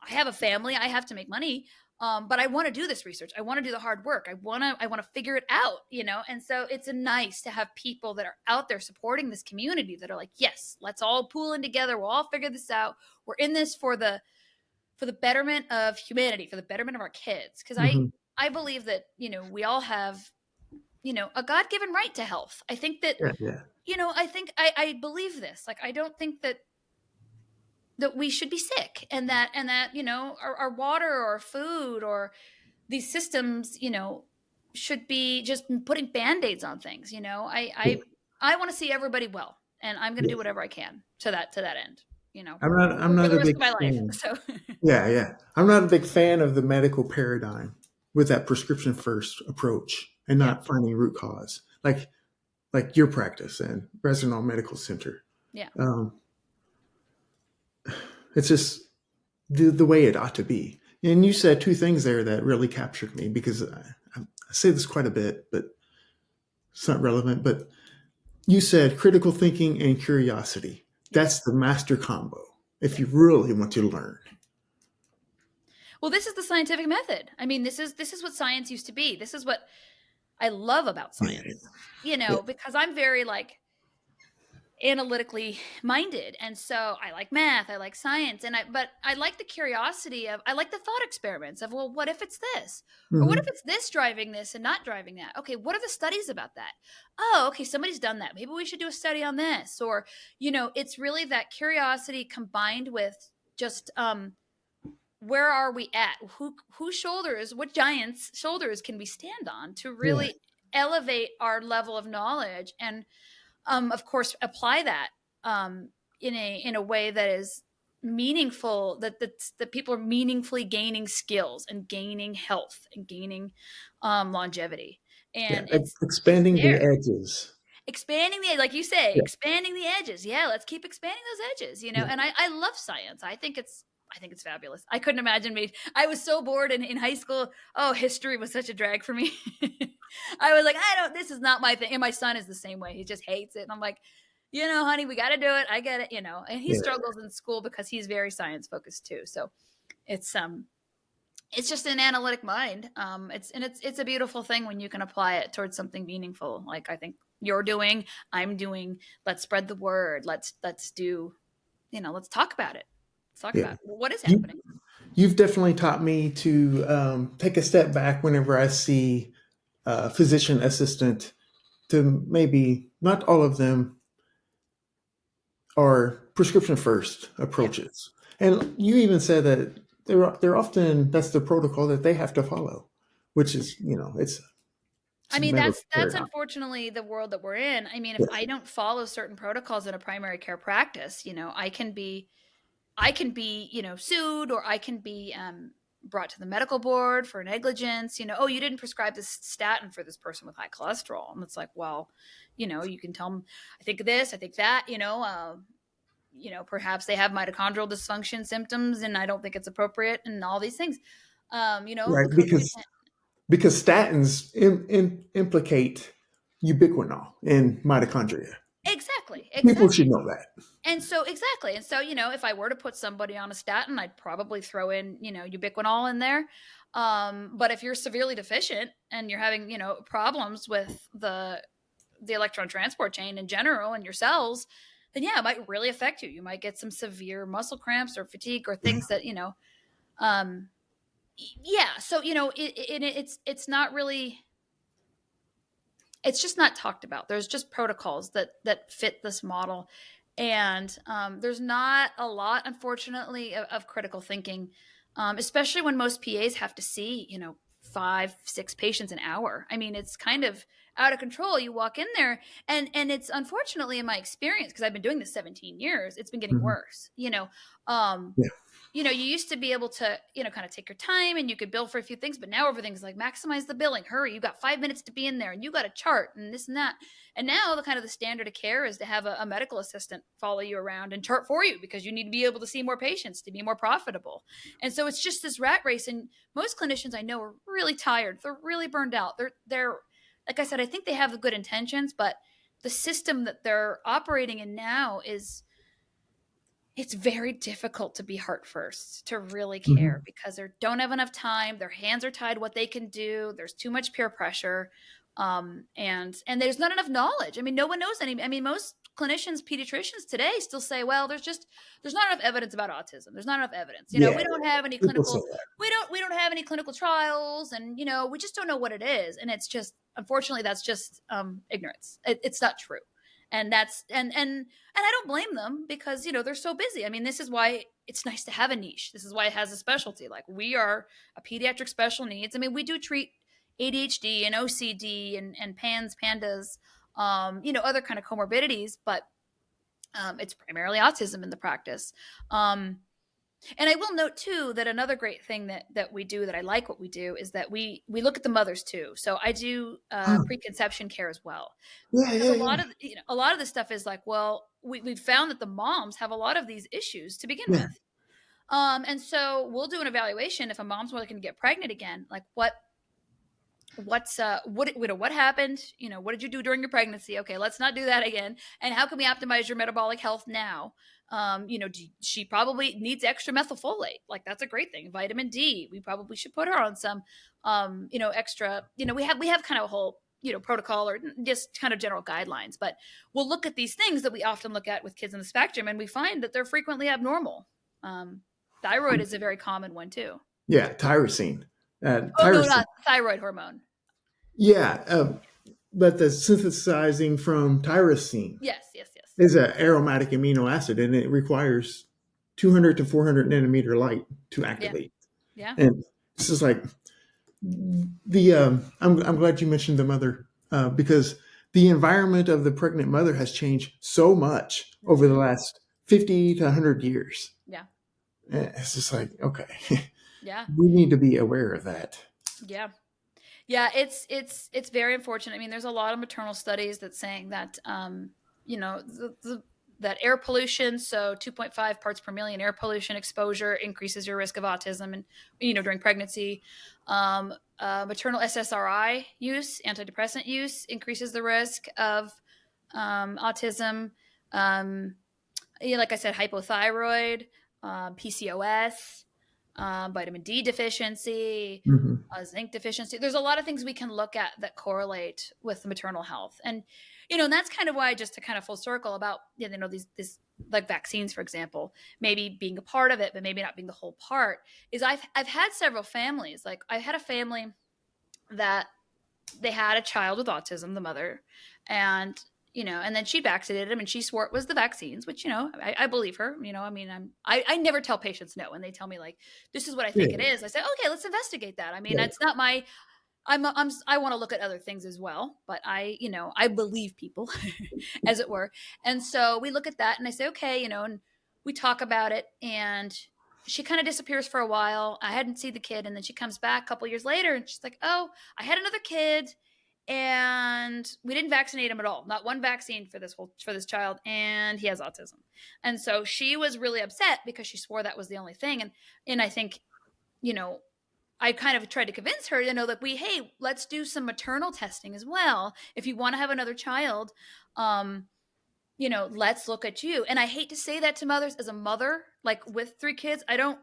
I have a family, I have to make money. But I want to do this research. I want to do the hard work. I want to figure it out, And so it's nice to have people that are out there supporting this community that are like, yes, let's all pool in together. We'll all figure this out. We're in this for the betterment of humanity, for the betterment of our kids. Cause Hmm. I believe that, we all have, a God-given right to health. I think that, Yeah. Yeah. I believe this. Like, I don't think that we should be sick, and that, our water or our food or these systems, should be just putting Band-Aids on things. Yeah. I want to see everybody well, and I'm going to Yeah. do whatever I can to that end, I'm for not the a rest big of my life. fan. So Yeah, yeah. I'm not a big fan of the medical paradigm with that prescription first approach and yeah, not finding root cause, like your practice and Rossignol Medical Center. yeah. Um, it's just the way it ought to be. And you said two things there that really captured me because I say this quite a bit, but it's not relevant. But you said critical thinking and curiosity. Yeah. That's the master combo if Yeah. you really want to learn. Well, this is the scientific method. I mean, this is what science used to be. This is what I love about Yeah, science, yeah, because I'm very, like, analytically minded. And so I like math, I like science, but I like the curiosity I like the thought experiments of, well, what if it's this? Or what if hmm, it's this driving this and not driving that? Okay, what are the studies about that? Oh, okay, somebody's done that. Maybe we should do a study on this. Or, it's really that curiosity combined with just where are we at? Whose shoulders, what giants' shoulders can we stand on to yeah, really elevate our level of knowledge, and of course apply that in a way that is meaningful, that people are meaningfully gaining skills and gaining health and gaining longevity. yeah. And it's Expanding the there. edges. Expanding like you say, Yeah, expanding the edges. Yeah, let's keep expanding those edges, yeah, and I love science. I think it's fabulous. I couldn't imagine me. I was so bored in high school. Oh, history was such a drag for me. I was like, this is not my thing. And my son is the same way. He just hates it. And I'm like, honey, we got to do it. I get it, and he yeah, struggles in school because he's very science focused too. So it's just an analytic mind. It's a beautiful thing when you can apply it towards something meaningful. Like I think you're doing, I'm doing. Let's spread the word. Let's do, let's talk about it. Let's talk yeah. about what is You, happening. you've definitely taught me to take a step back whenever I see a physician assistant, to maybe not all of them are prescription first Yeah. approaches. And you even said that they're often, that's the protocol that they have to follow, which is, it's I a mean, medical that's paradigm. unfortunately the world that we're in. I mean, if Yeah, I don't follow certain protocols in a primary care practice, I can be, sued, or I can be brought to the medical board for negligence. Oh, you didn't prescribe this statin for this person with high cholesterol. And it's like, well, you can tell them, I think this, I think that, perhaps they have mitochondrial dysfunction symptoms and I don't think it's appropriate, and all these things, right. co-treatment. Because statins implicate ubiquinol in mitochondria. Exactly. People should Exactly. know that. And so, exactly. And so, if I were to put somebody on a statin, I'd probably throw in, ubiquinol in there. But if you're severely deficient and you're having, problems with the electron transport chain in general and your cells, then yeah, it might really affect you. You might get some severe muscle cramps or fatigue or things that, um, yeah. So, it's not really, it's just not talked about. There's just protocols that fit this model, and there's not a lot, unfortunately, of critical thinking, especially when most PAs have to see 5, 6 patients an hour. I mean, it's kind of out of control. You walk in there and it's unfortunately in my experience, because I've been doing this 17 years, it's been getting Mhm. worse. Um, Yeah. you used to be able to, kind of take your time and you could bill for a few things, but now everything's like maximize the billing, hurry, you got 5 minutes to be in there and you got a chart and this and that. And now the kind of the standard of care is to have a medical assistant follow you around and chart for you, because you need to be able to see more patients to be more profitable. And so it's just this rat race. And most clinicians I know are really tired. They're really burned out. They're like I said, I think they have the good intentions, but the system that they're operating in now it's very difficult to be heart first, to really care, Mhm. because they don't have enough time. Their hands are tied what they can do. There's too much peer pressure. And there's not enough knowledge. I mean, no one knows any. I mean, most clinicians, pediatricians today still say, well, there's not enough evidence about autism. There's not enough evidence. Yeah, We don't have any people say clinical, that. we don't have any clinical trials, and we just don't know what it is. And it's just, unfortunately, that's just ignorance. It's not true. And that's and I don't blame them, because they're so busy. I mean, this is why it's nice to have a niche. This is why it has a specialty. Like, we are a pediatric special needs. I mean, we do treat ADHD and OCD and pandas, other kind of comorbidities, but it's primarily autism in the practice. And I will note too that another great thing that we do, that I like what we do, is that we look at the mothers too. So I do Huh. preconception care as well, Yeah, because yeah, a lot of this stuff is like, well, we've found that the moms have a lot of these issues to begin yeah. with. And so we'll do an evaluation if a mom's looking to get pregnant again, like what happened, what did you do during your pregnancy? Okay, let's not do that again. And how can we optimize your metabolic health now? She probably needs extra methylfolate. Like, that's a great thing. Vitamin D, we probably should put her on some extra. We have kind of a whole protocol, or just kind of general guidelines, but we'll look at these things that we often look at with kids in the spectrum, and we find that they're frequently abnormal. Thyroid is a very common one too. Yeah, tyrosine. Oh no, Tyrosine. not thyroid hormone. Yeah, but the synthesizing from tyrosine Yes, yes, yes. is an aromatic amino acid, and it requires 200 to 400 nanometer light to Yeah, activate. yeah, And this is like I'm glad you mentioned the mother, because the environment of the pregnant mother has changed so much over the Mhm. last 50 to 100 years. Yeah, It's just like, okay, yeah, we need to be aware of that. yeah, yeah. It's very unfortunate. I mean, there's a lot of maternal studies that's saying that that air pollution, so 2.5 parts per million air pollution exposure, increases your risk of autism, and during pregnancy. Maternal SSRI use, antidepressant use, increases the risk of autism. Um, like I said, hypothyroid, PCOS, vitamin D deficiency, Hmm. zinc deficiency. There's a lot of things we can look at that correlate with the maternal health, and and that's kind of why, just to kind of full circle about these like vaccines, for example, maybe being a part of it, but maybe not being the whole part. Is I've had several families. Like, I had a family that they had a child with autism, the mother, and and then she vaccinated him, and she swore it was the vaccines, which I believe her. I mean, I never tell patients no when they tell me, like, this is what I think it Yeah. is. I say, okay, let's investigate that. I mean, Yeah. it's not my. I want to look at other things as well, but I believe people, as it were. And so we look at that, and I say, okay, and we talk about it, and she kind of disappears for a while. I hadn't seen the kid, and then she comes back a couple years later, and she's like, oh, I had another kid, and we didn't vaccinate him at all. Not one vaccine for this child, and he has autism. And so she was really upset, because she swore that was the only thing. And I think, you know, I kind of tried to convince her, that hey, let's do some maternal testing as well. If you want to have another child, let's look at you. And I hate to say that to mothers, as a mother, like, with 3 kids. I don't,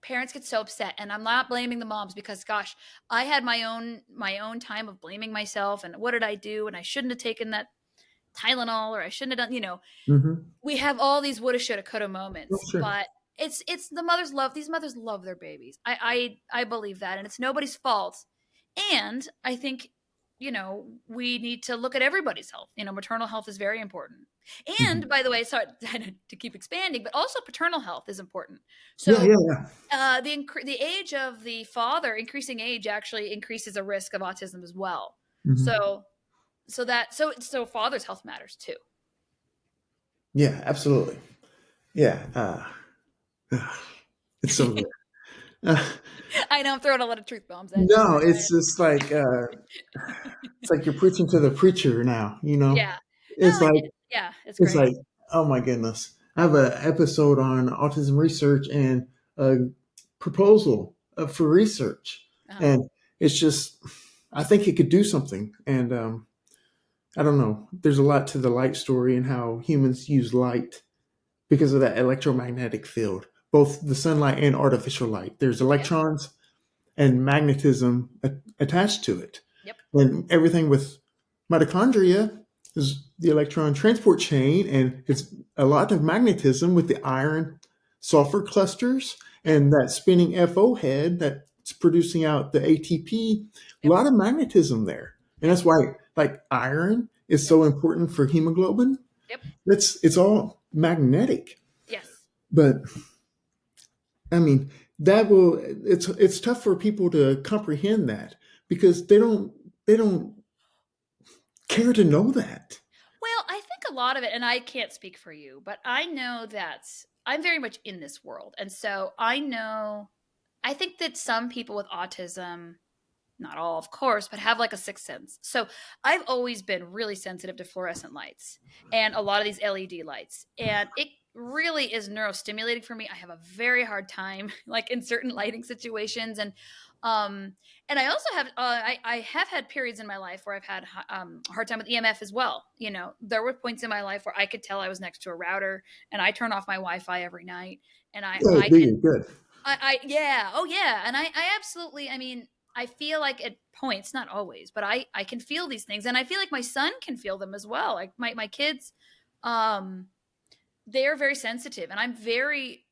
parents get so upset, and I'm not blaming the moms, because gosh, I had my own time of blaming myself, and what did I do? And I shouldn't have taken that Tylenol, or I shouldn't have done, Hmm. we have all these woulda, shoulda, coulda Oh, moments, sure. but it's the mothers love, these mothers love their babies. I believe that, and it's nobody's fault. And I think we need to look at everybody's health. Maternal health is very important. Mhm. And by the way, sorry to keep expanding, but also paternal health is important. Yeah, So yeah, yeah. the age of the father, increasing age, actually increases a risk of autism as well. Mhm. So father's health matters too. Yeah, absolutely. Yeah, it's so good. Uh, I know I'm throwing a lot of truth bombs at you. no, Sorry. it's just like it's like you're preaching to the preacher now. Yeah. It's like Yeah, it's it's great. like oh my goodness. I have an episode on autism research and a proposal for research, Uh-huh. and it's just I think it could do something. And I don't know. There's a lot to the light story and how humans use light because of that electromagnetic field, both the sunlight and artificial light. There's Yep. electrons and magnetism attached to it. Yep. And everything with mitochondria is the electron transport chain, and Yep. it's a lot of magnetism with the iron sulfur clusters Yep. and that spinning FO head that's producing out the ATP. A Yep. lot of magnetism there. And Yep. that's why like iron is Yep. so important for hemoglobin. Yep. It's all magnetic. Yes. But I mean, it's tough for people to comprehend that because they don't care to know that. Well, I think a lot of it, and I can't speak for you, but I know that I'm very much in this world. And so I think that some people with autism, not all, of course, but have like a sixth sense. So I've always been really sensitive to fluorescent lights and a lot of these LED lights. And it really is neurostimulating for me. I have a very hard time, like in certain lighting situations. Um, and I also have, I have had periods in my life where I've had a hard time with EMF as well. There were points in my life where I could tell I was next to a router, and I turn off my Wi-Fi every night, and Oh, I do can you? Good. yeah. Oh, yeah. And I absolutely, I mean, I feel like at points, not always, but I can feel these things. And I feel like my son can feel them as well. Like my kids, um, they're very sensitive, and I'm very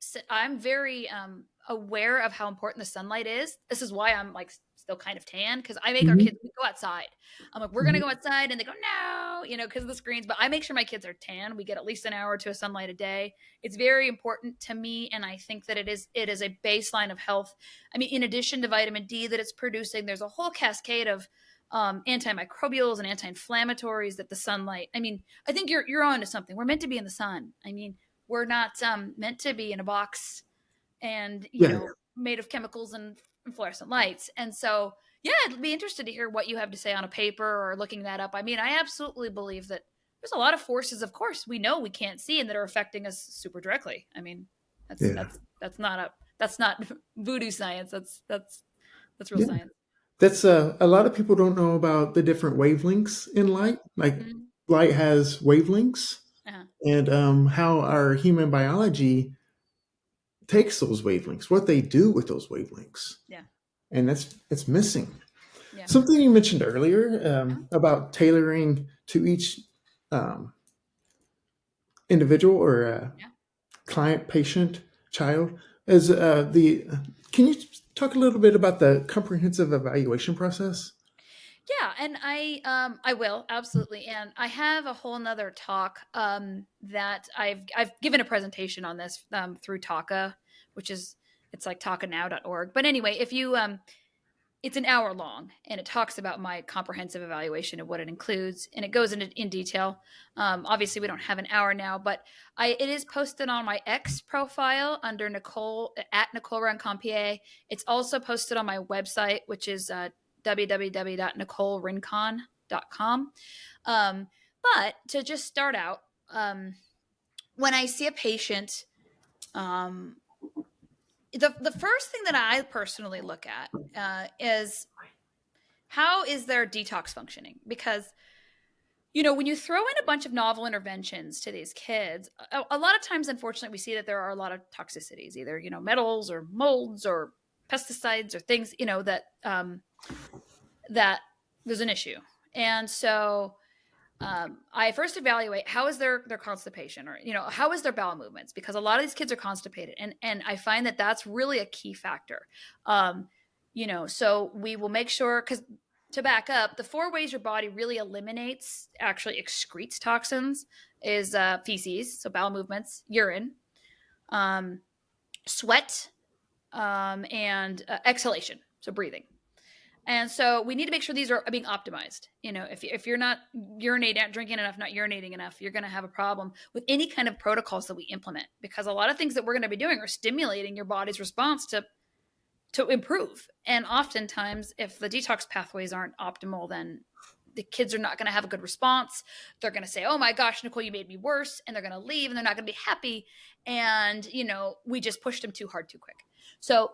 aware of how important the sunlight is. This is why I'm like still kind of tan, because I make our Hmm. kids we go outside. I'm like, we're gonna go Hmm. outside, and they go no, because of the screens. But I make sure my kids are tan. We get at least an hour or two of sunlight a day. It's very important to me, and I think that it is a baseline of health. I mean, in addition to vitamin D that it's producing, there's a whole cascade of antimicrobials and anti-inflammatories that the sunlight. I mean, I think you're on to something. We're meant to be in the sun. I mean, we're not meant to be in a box and Yeah. made of chemicals and fluorescent lights. And so, yeah, I'd be interested to hear what you have to say on a paper or looking that up. I mean, I absolutely believe that there's a lot of forces, of course, we know we can't see and that are affecting us super directly. I mean, that's Yeah. that's that's not voodoo science. That's real Yeah. science. That's a lot of people don't know about the different wavelengths in light. Like Mm-hmm. light has wavelengths, Uh-huh. and how our human biology takes those wavelengths, what they do with those wavelengths, Yeah. and it's missing. Yeah. Something you mentioned earlier Uh-huh. about tailoring to each um, individual or Yeah. client, patient, child is the. Can you talk a little bit about the comprehensive evaluation process? Yeah, and I will absolutely, and I have a whole nother talk that I've given a presentation on this through Taka, which is it's like takanow.org. But anyway, if you it's an hour long, and it talks about my comprehensive evaluation and what it includes, and it goes into in detail. Obviously, we don't have an hour now, but it is posted on my X profile under Nicole at Nicole Rincon PA. It's also posted on my website, which is www.nicolerincon.com. But to just start out, when I see a patient, um, the first thing that I personally look at is how is their detox functioning? Because when you throw in a bunch of novel interventions to these kids, a lot of times, unfortunately, we see that there are a lot of toxicities, either metals or molds or pesticides or things that there's an issue. And so I first evaluate how is their constipation, or how is their bowel movements, because a lot of these kids are constipated, and I find that that's really a key factor. So we will make sure, because to back up, the 4 ways your body really eliminates, actually excretes toxins is feces, so bowel movements, urine, um, sweat, and exhalation, so breathing. And so we need to make sure these are being optimized. If you're not drinking enough, not urinating enough, you're going to have a problem with any kind of protocols that we implement, because a lot of things that we're going to be doing are stimulating your body's response to improve. And oftentimes, if the detox pathways aren't optimal, then the kids are not going to have a good response. They're going to say, oh my gosh, Nicole, you made me worse. And they're going to leave and they're not going to be happy. And, we just pushed them too hard, too quick. So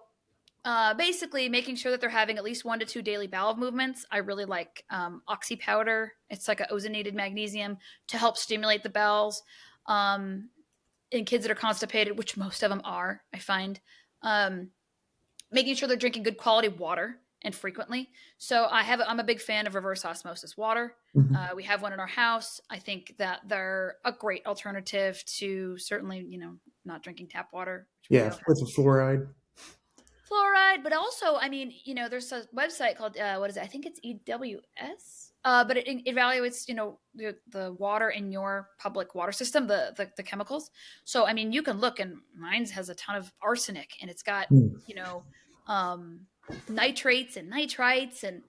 basically making sure that they're having at least 1 to 2 daily bowel movements. I really like oxy powder. It's like an ozonated magnesium to help stimulate the bowels. In kids that are constipated, which most of them are, I find, making sure they're drinking good quality water and frequently. So I'm a big fan of reverse osmosis water. Mhm. We have one in our house. I think that they're a great alternative to certainly, not drinking tap water, which we Yeah, don't with the fluoride. fluoride, but also, I mean, there's a website called what is it? I think it's EWS. But it evaluates, the water in your public water system, the chemicals. So, I mean, you can look, and mine has a ton of arsenic, and it's got, Mm. you know, um, nitrates and nitrites and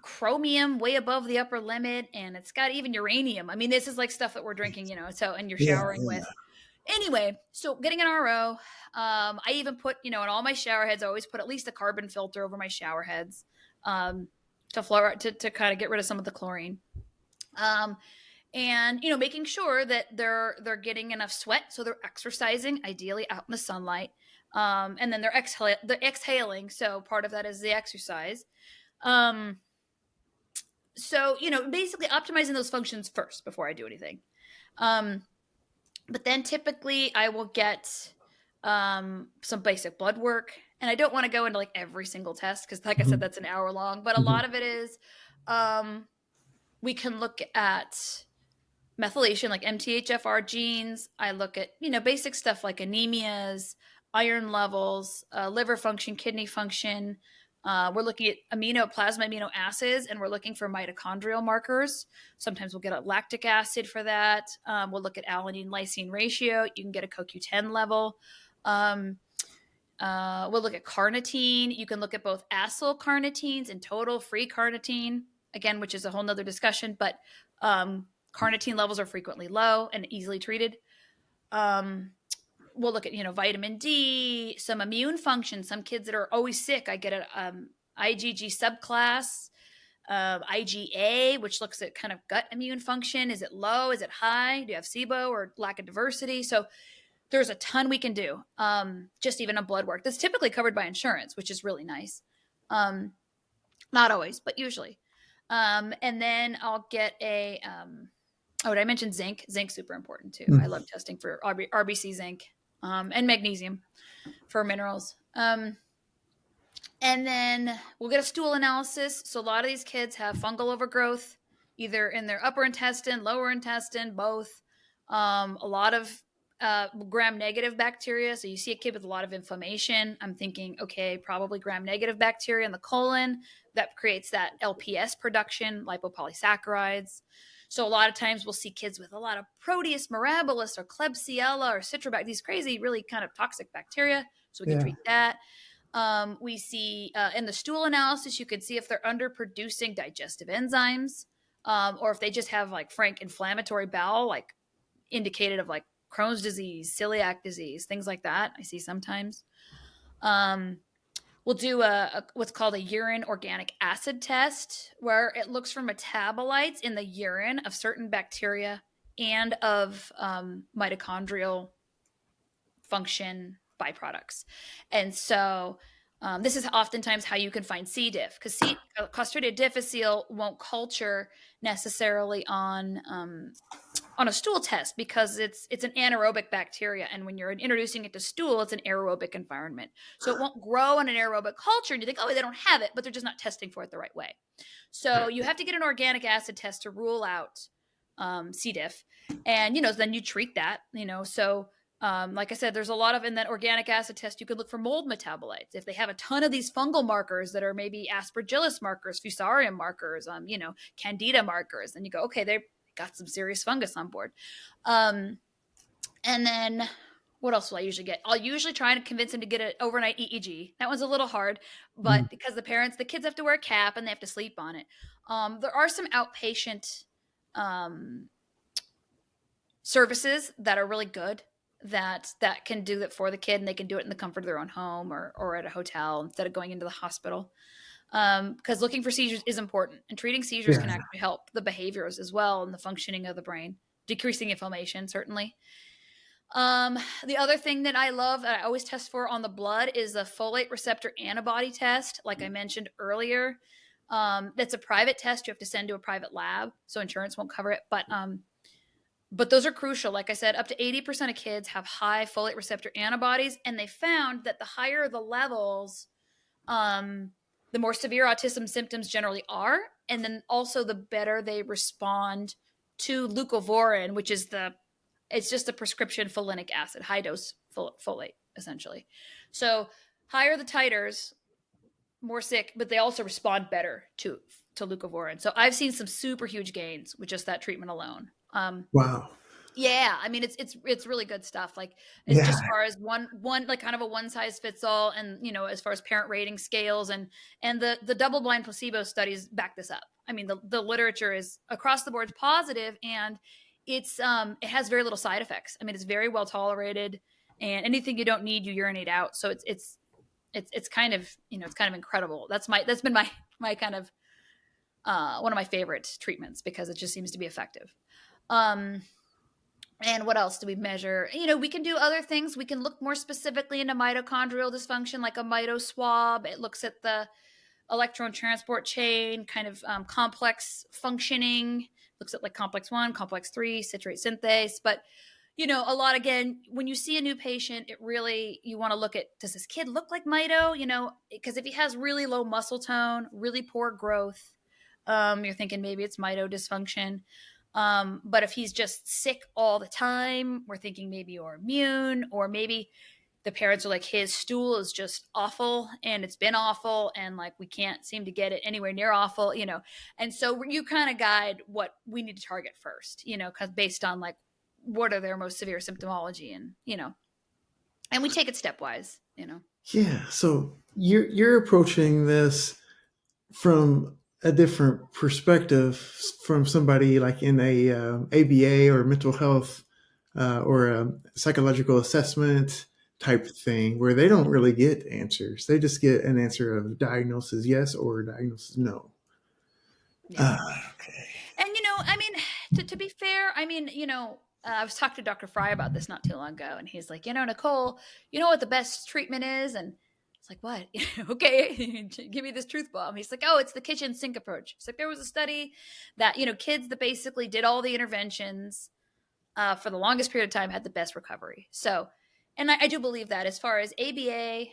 chromium way above the upper limit, and it's got even uranium. I mean, this is like stuff that we're drinking, so, and you're Yeah, showering yeah. with. Anyway, so getting an RO, I even put, in all my shower heads, I always put at least a carbon filter over my shower heads, to kind of get rid of some of the chlorine. And making sure that they're getting enough sweat, so they're exercising, ideally out in the sunlight, and then they're exhaling. So part of that is the exercise. So basically optimizing those functions first before I do anything. But then typically I will get some basic blood work. And I don't want to go into like every single test because, like I said, Mhm. that's an hour long. But a Mhm. lot of it is we can look at methylation, like MTHFR genes. I look at, basic stuff like anemias, iron levels, liver function, kidney function. We're looking at plasma amino acids, and we're looking for mitochondrial markers. Sometimes we'll get a lactic acid for that. We'll look at alanine lysine ratio. You can get a CoQ10 level. We'll look at carnitine. You can look at both acyl carnitines and total free carnitine, again, which is a whole nother discussion, but carnitine levels are frequently low and easily treated. We'll look at, vitamin D, some immune function. Some kids that are always sick, I get an IgG subclass, IgA, which looks at kind of gut immune function. Is it low? Is it high? Do you have SIBO or lack of diversity? So there's a ton we can do, just even on blood work. That's typically covered by insurance, which is really nice. Not always, but usually. And then I'll get did I mention zinc? Zinc's super important too. I Mm. love testing for RBC zinc, and magnesium for minerals. And then we'll get a stool analysis. So a lot of these kids have fungal overgrowth, either in their upper intestine, lower intestine, both. A lot of gram-negative bacteria. So you see a kid with a lot of inflammation. I'm thinking, okay, probably gram-negative bacteria in the colon that creates that LPS production, lipopolysaccharides. So a lot of times we'll see kids with a lot of Proteus mirabilis or Klebsiella or Citrobacter, these crazy, really kind of toxic bacteria. So we can Yeah. treat that. We see in the stool analysis, you can see if they're underproducing digestive enzymes, or if they just have like frank inflammatory bowel, like indicated of like Crohn's disease, celiac disease, things like that. I see sometimes. We'll do what's called a urine organic acid test, where it looks for metabolites in the urine of certain bacteria and of mitochondrial function byproducts. And so this is oftentimes how you can find C. diff, because Clostridia difficile won't culture necessarily on a stool test, because it's an anaerobic bacteria, and when you're introducing it to stool, it's an aerobic environment, so it won't grow in an aerobic culture, and you think, oh, they don't have it, but they're just not testing for it the right way. So you have to get an organic acid test to rule out C. diff, and then you treat that. So Like I said, there's a lot of, in that organic acid test, you could look for mold metabolites. If they have a ton of these fungal markers that are maybe aspergillus markers, fusarium markers, candida markers, and you go, okay, they've got some serious fungus on board. And then what else will I usually get? I'll usually try and convince them to get an overnight EEG. That one's a little hard, but Mhm. because the kids have to wear a cap and they have to sleep on it. There are some outpatient um, services that are really good that can do that for the kid, and they can do it in the comfort of their own home or at a hotel instead of going into the hospital. Because looking for seizures is important, and treating seizures can Yeah. actually help the behaviors as well and the functioning of the brain, decreasing inflammation certainly. The other thing that I love that I always test for on the blood is the folate receptor antibody test, like I mentioned earlier. That's a private test you have to send to a private lab, so insurance won't cover it. But those are crucial. Like I said, up to 80% of kids have high folate receptor antibodies, and they found that the higher the levels, the more severe autism symptoms generally are, and then also the better they respond to leucovorin, which is it's just a prescription folinic acid, high dose folate, essentially. So higher the titers, more sick, but they also respond better to leucovorin. So I've seen some super huge gains with just that treatment alone. Wow. Yeah, I mean it's really good stuff. Like it's Yeah. just far as one like kind of a one size fits all, and as far as parent rating scales and the double blind placebo studies back this up. I mean the literature is across the board positive, and it has very little side effects. I mean it's very well tolerated, and anything you don't need you urinate out. So it's kind of it's kind of incredible. That's been my kind of one of my favorite treatments because it just seems to be effective. Um, and what else do we measure? We can do other things. We can look more specifically into mitochondrial dysfunction, like a mito swab. It looks at the electron transport chain, kind of complex functioning. Looks at like complex 1, complex 3, citrate synthase. But a lot, again, when you see a new patient, you want to look at, does this kid look like mito? Because if he has really low muscle tone, really poor growth, you're thinking maybe it's mito dysfunction. But if he's just sick all the time, we're thinking maybe you're immune, or maybe the parents are like, his stool is just awful and it's been awful, and like we can't seem to get it anywhere near awful. And so you kind of guide what we need to target first, because based on like what are their most severe symptomology, and we take it stepwise. Yeah. So you're approaching this from a different perspective from somebody like in a ABA or mental health or a psychological assessment type thing where they don't really get answers. They just get an answer of diagnosis yes or diagnosis no. Yeah. Okay. And I mean, to be fair, I mean, I was talking to Dr. Fry about this not too long ago, and he's like, Nicole, you know what the best treatment is? And it's like, what? Okay, give me this truth bomb. He's like, oh, it's the kitchen sink approach. It's like there was a study that kids that basically did all the interventions for the longest period of time had the best recovery. So, and I do believe that as far as ABA,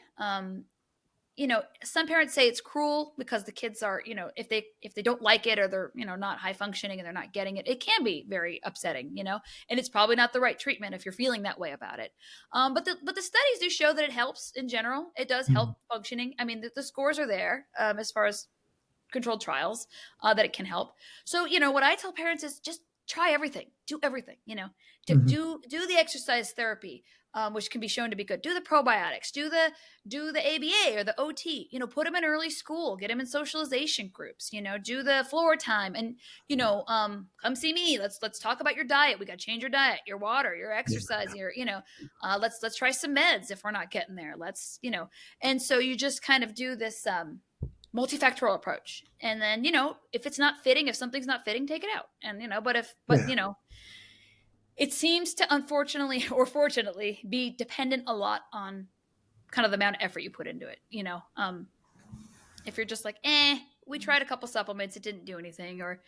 some parents say it's cruel because the kids are, if they don't like it, or they're, not high functioning and they're not getting it, it can be very upsetting, and it's probably not the right treatment if you're feeling that way about it. But the studies do show that it helps in general. It does help Mhm. functioning. I mean, the scores are there as far as controlled trials that it can help. So, what I tell parents is just try everything, do everything, Mhm. do the exercise therapy, which can be shown to be good. Do the probiotics, do the ABA or the OT, put them in early school, get them in socialization groups, do the floor time, and, come see me. Let's talk about your diet. We got to change your diet, your water, your Yeah. exercise, let's try some meds if we're not getting there. And so you just kind of do this, multifactorial approach. And then, if it's not fitting, if something's not fitting, take it out. And, but, Yeah. it seems to unfortunately or fortunately be dependent a lot on kind of the amount of effort you put into it. If you're just like, we tried a couple supplements, it didn't do anything, or,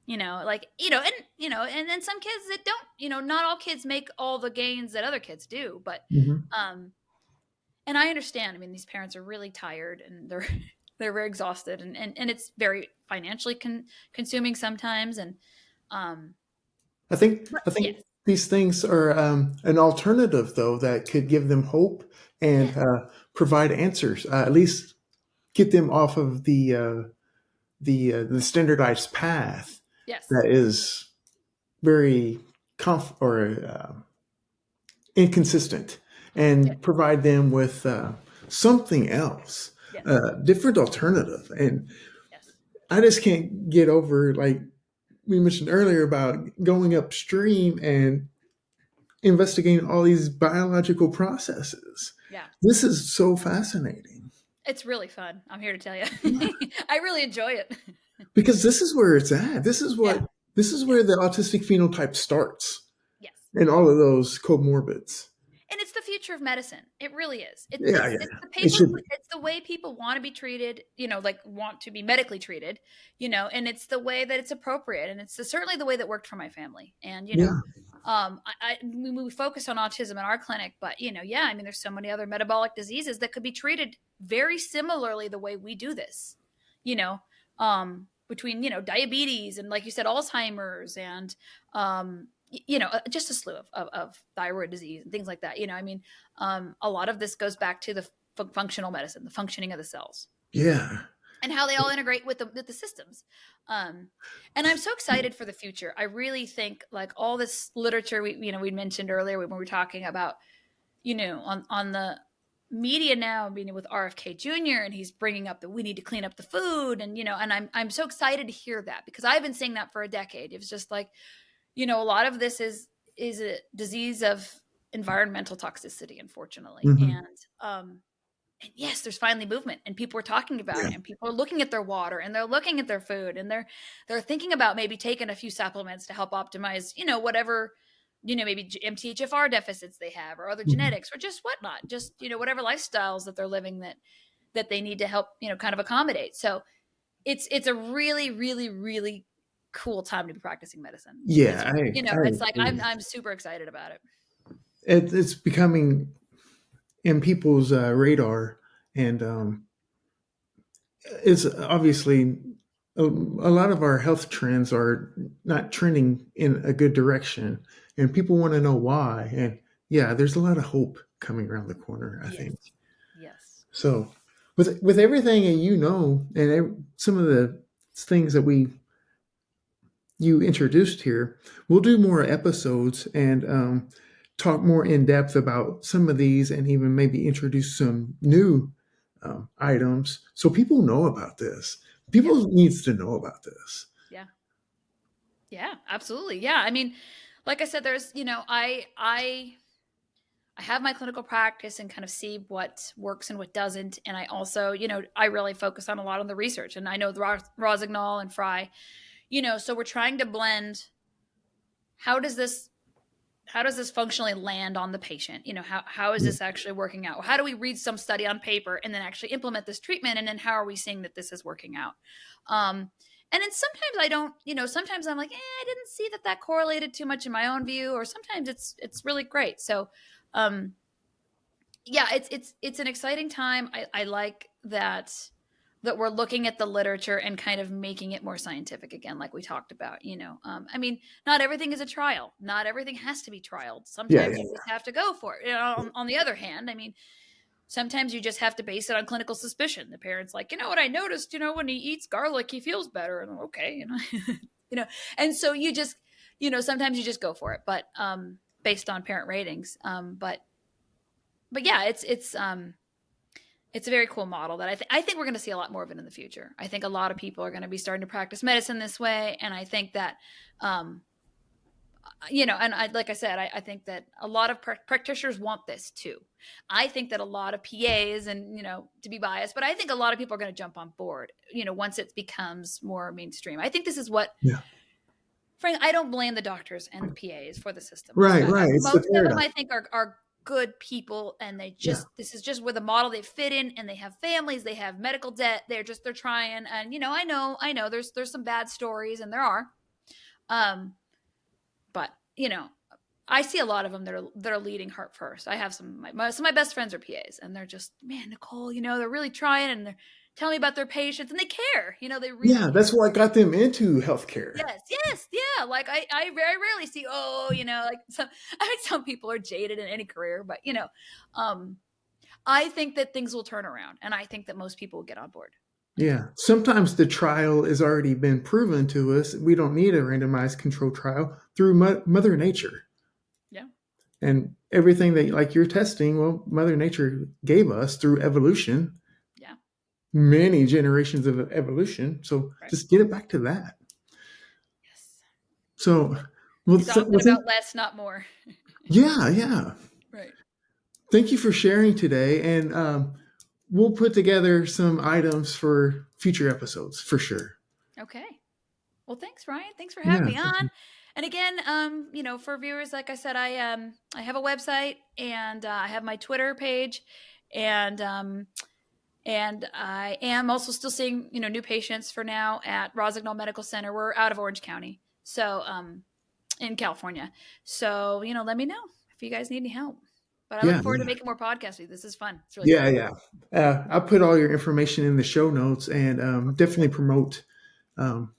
and then some kids that don't, not all kids make all the gains that other kids do, but, Mhm. and I understand. I mean, these parents are really tired and they're they're very exhausted, and it's very financially consuming sometimes. And I think but I think yes, these things are an alternative, though, that could give them hope and Yes. provide answers. At least get them off of the standardized path Yes. that is very inconsistent, Yes. and provide them with something else, Yes. different alternative. And Yes. I just can't get over, like we mentioned earlier, about going upstream and investigating all these biological processes. Yeah. This is so fascinating It's really fun. I'm here to tell you. I really enjoy it. because this is where it's at. Yeah. This is Yeah. where the autistic phenotype starts, Yes. and all of those comorbids. And it's the future of medicine. It really is. Yeah, yeah, It's the it paper. should be. It's the way people want to be treated. Like want to be medically treated. And it's the way that it's appropriate, and it's certainly the way that worked for my family. And Yeah, we focus on autism in our clinic, but yeah, I mean, there's so many other metabolic diseases that could be treated very similarly the way we do this. You know, between diabetes and, like you said, Alzheimer's and just a slew of thyroid disease and things like that. I mean, a lot of this goes back to the functional medicine, the functioning of the cells, yeah, and how they all integrate with the systems. And I'm so excited for the future. I really think, like, all this literature we mentioned earlier when we were talking about, on the media now, being with RFK Jr., and he's bringing up that we need to clean up the food, and and I'm so excited to hear that, because I've been saying that for a decade. It was just like, a lot of this is a disease of environmental toxicity, unfortunately. hmm, And yes, there's finally movement, and people are talking about yeah, it, and people are looking at their water, and they're looking at their food, and they're thinking about maybe taking a few supplements to help optimize, whatever, maybe MTHFR deficits they have, or other hmm, genetics, or just whatnot, just whatever lifestyles that they're living that they need to help, kind of accommodate. So it's a really, really, really cool time to be practicing medicine. It's yeah. I it's like agree. I'm super excited about it. It's becoming in people's radar, and it's obviously a lot of our health trends are not trending in a good direction, and people want to know why. And yeah, there's a lot of hope coming around the corner, I think. Yes. Yes. So, with everything that and some of the things that you introduced here, we'll do more episodes and talk more in depth about some of these, and even maybe introduce some new items so people know about this. Yeah. People needs to know about this. Yeah. Yeah, absolutely. Yeah. I mean, like I said, there's, I have my clinical practice and kind of see what works and what doesn't. And I also, I really focus on a lot on the research. And I know the Rossignol and Fry, so we're trying to blend, how does this functionally land on the patient? How is Yeah. this actually working out? How do we read some study on paper and then actually implement this treatment? And then how are we seeing that this is working out? And then sometimes I don't, sometimes I'm like, I didn't see that correlated too much in my own view, or sometimes it's really great. So, um, yeah, it's an exciting time. I like that we're looking at the literature and kind of making it more scientific again, like we talked about. I mean, not everything is a trial. Not everything has to be trialed. Yeah, Sometimes you just have to go for it. On the other hand, I mean, sometimes you just have to base it on clinical suspicion. The parent's like, what I noticed, when he eats garlic, he feels better. And I'm, okay, and so you just, sometimes you just go for it, but based on parent ratings. But yeah, it's a very cool model that I think we're going to see a lot more of it in the future. I think a lot of people are going to be starting to practice medicine this way, and I think that, and like I said, I think that a lot of practitioners want this too. I think that a lot of PAs, and to be biased, but I think a lot of people are going to jump on board. Once it becomes more mainstream. I think this is what. yeah. Frank, I don't blame the doctors and the PAs for the system. Right, right. It's the Most of them, paradigm. I think, are good people, and Yeah, this is just where the model they fit in, and they have families, they have medical debt, they're trying. And I know there's some bad stories, and there are, but I see a lot of them that are leading heart first. I have some of my best friends are PAs, and they're just, man, Nicole, they're really trying, and tell me about their patients, and they care. They really Yeah, care. that's what got them into healthcare. Yes, yeah. Like I very rarely see, like some people are jaded in any career, but um, I think that things will turn around, and I think that most people will get on board. I do. Yeah, sometimes the trial has already been proven to us. We don't need a randomized control trial through Mother Nature. Yeah. And everything that, like you're testing, well, Mother Nature gave us through evolution, Yeah. many generations of evolution. So Right. just get it back to that. Yes. So, well, It's often about less, not more. yeah. Right. Thank you for sharing today. And we'll put together some items for future episodes for sure. Okay. Well, thanks, Ryan. Thanks for having Yeah. me on. And again, for viewers, like I said, I have a website, and I have my Twitter page, and I am also still seeing new patients for now at Rossignol Medical Center. We're out of Orange County, so in California. So let me know if you guys need any help. But I look forward to making more podcasts with you. This is fun. It's really fun. I'll put all your information in the show notes and definitely promote the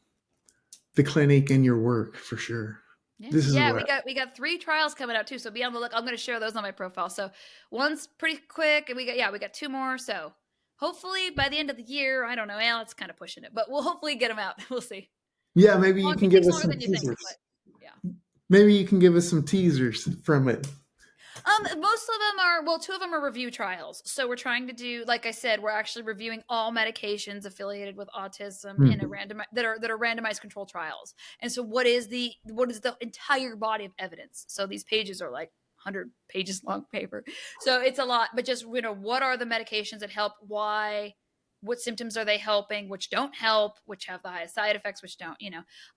clinic and your work for sure. Yeah, we got 3 trials coming out too, so be on the look. I'm going to share those on my profile. So one's pretty quick, and we got 2 more. So hopefully by the end of the year, I don't know, it's kind of pushing it, but we'll hopefully get them out. We'll see. Yeah, maybe you can give us some teasers. think, maybe you can give us some teasers from it. Most of them are, 2 of them are review trials. So we're trying to do, like I said, we're actually reviewing all medications affiliated with autism in a that are randomized controlled trials. And so what is the entire body of evidence? So these pages are like 100 pages long paper. So it's a lot, but just, what are the medications that help? Why? What symptoms are they helping, which don't help, which have the highest side effects, which don't,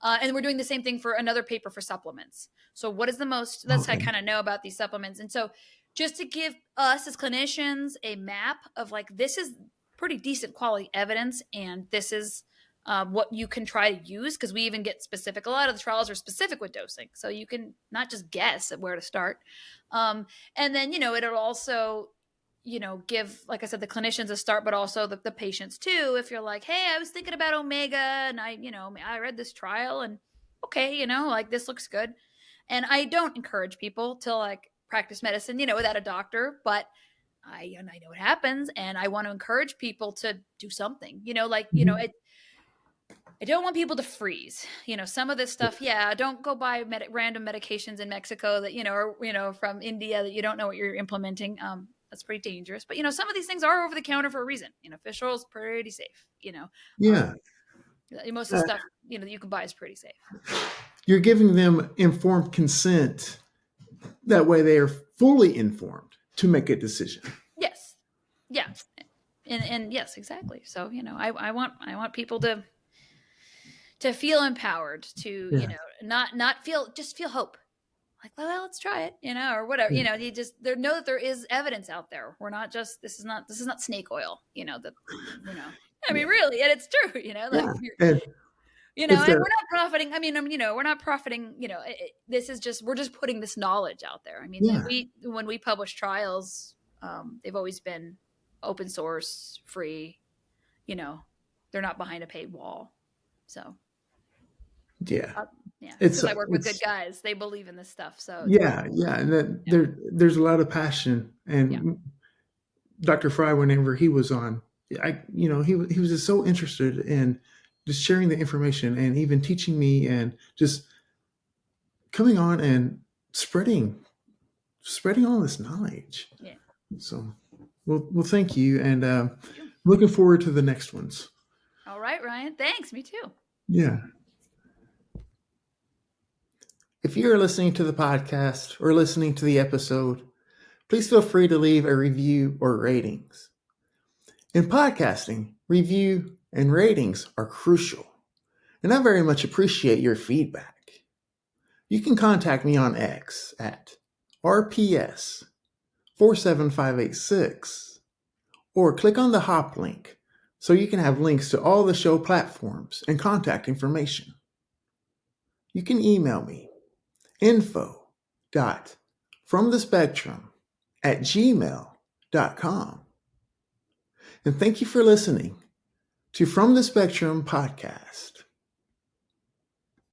and we're doing the same thing for another paper for supplements. So what is the most, that's how I kind of know about these supplements. And so just to give us as clinicians a map of like, this is pretty decent quality evidence, and this is what you can try to use, because we even get specific. A lot of the trials are specific with dosing, so you can not just guess at where to start. And then, it'll also give, like I said, the clinicians a start, but also the patients too. If you're like, hey, I was thinking about omega, and I read this trial, and okay, like this looks good. And I don't encourage people to like practice medicine, without a doctor, but I know what happens, and I want to encourage people to do something, I don't want people to freeze. Some of this stuff, don't go buy random medications in Mexico that, or, from India that you don't know what you're implementing. That's pretty dangerous. But, some of these things are over the counter for a reason. Fish oil is pretty safe, most of the stuff, that you can buy is pretty safe. You're giving them informed consent. That way they are fully informed to make a decision. Yes. Yeah. And yes, exactly. So, I want people to feel empowered, to, not feel, just feel hope. Like, well, let's try it, or whatever, you just know that there is evidence out there. We're not just, this is not snake oil, I mean, really, and it's true, and we're not profiting. I mean, we're not profiting, this is just, we're just putting this knowledge out there. I mean, when we publish trials, they've always been open source, free, they're not behind a paid wall. So because I work with good guys, they believe in this stuff. So and there's a lot of passion. And Dr. Fry, whenever he was on, he was just so interested in just sharing the information and even teaching me and just coming on and spreading all this knowledge. Yeah. So, well, thank you, and looking forward to the next ones. All right, Ryan. Thanks. Me too. Yeah. If you're listening to the podcast or listening to the episode, please feel free to leave a review or ratings. In podcasting, review and ratings are crucial, and I very much appreciate your feedback. You can contact me on X at RPS47586, or click on the hop link so you can have links to all the show platforms and contact information. You can email me info.fromthespectrum@gmail.com. And thank you for listening. to From the Spectrum podcast.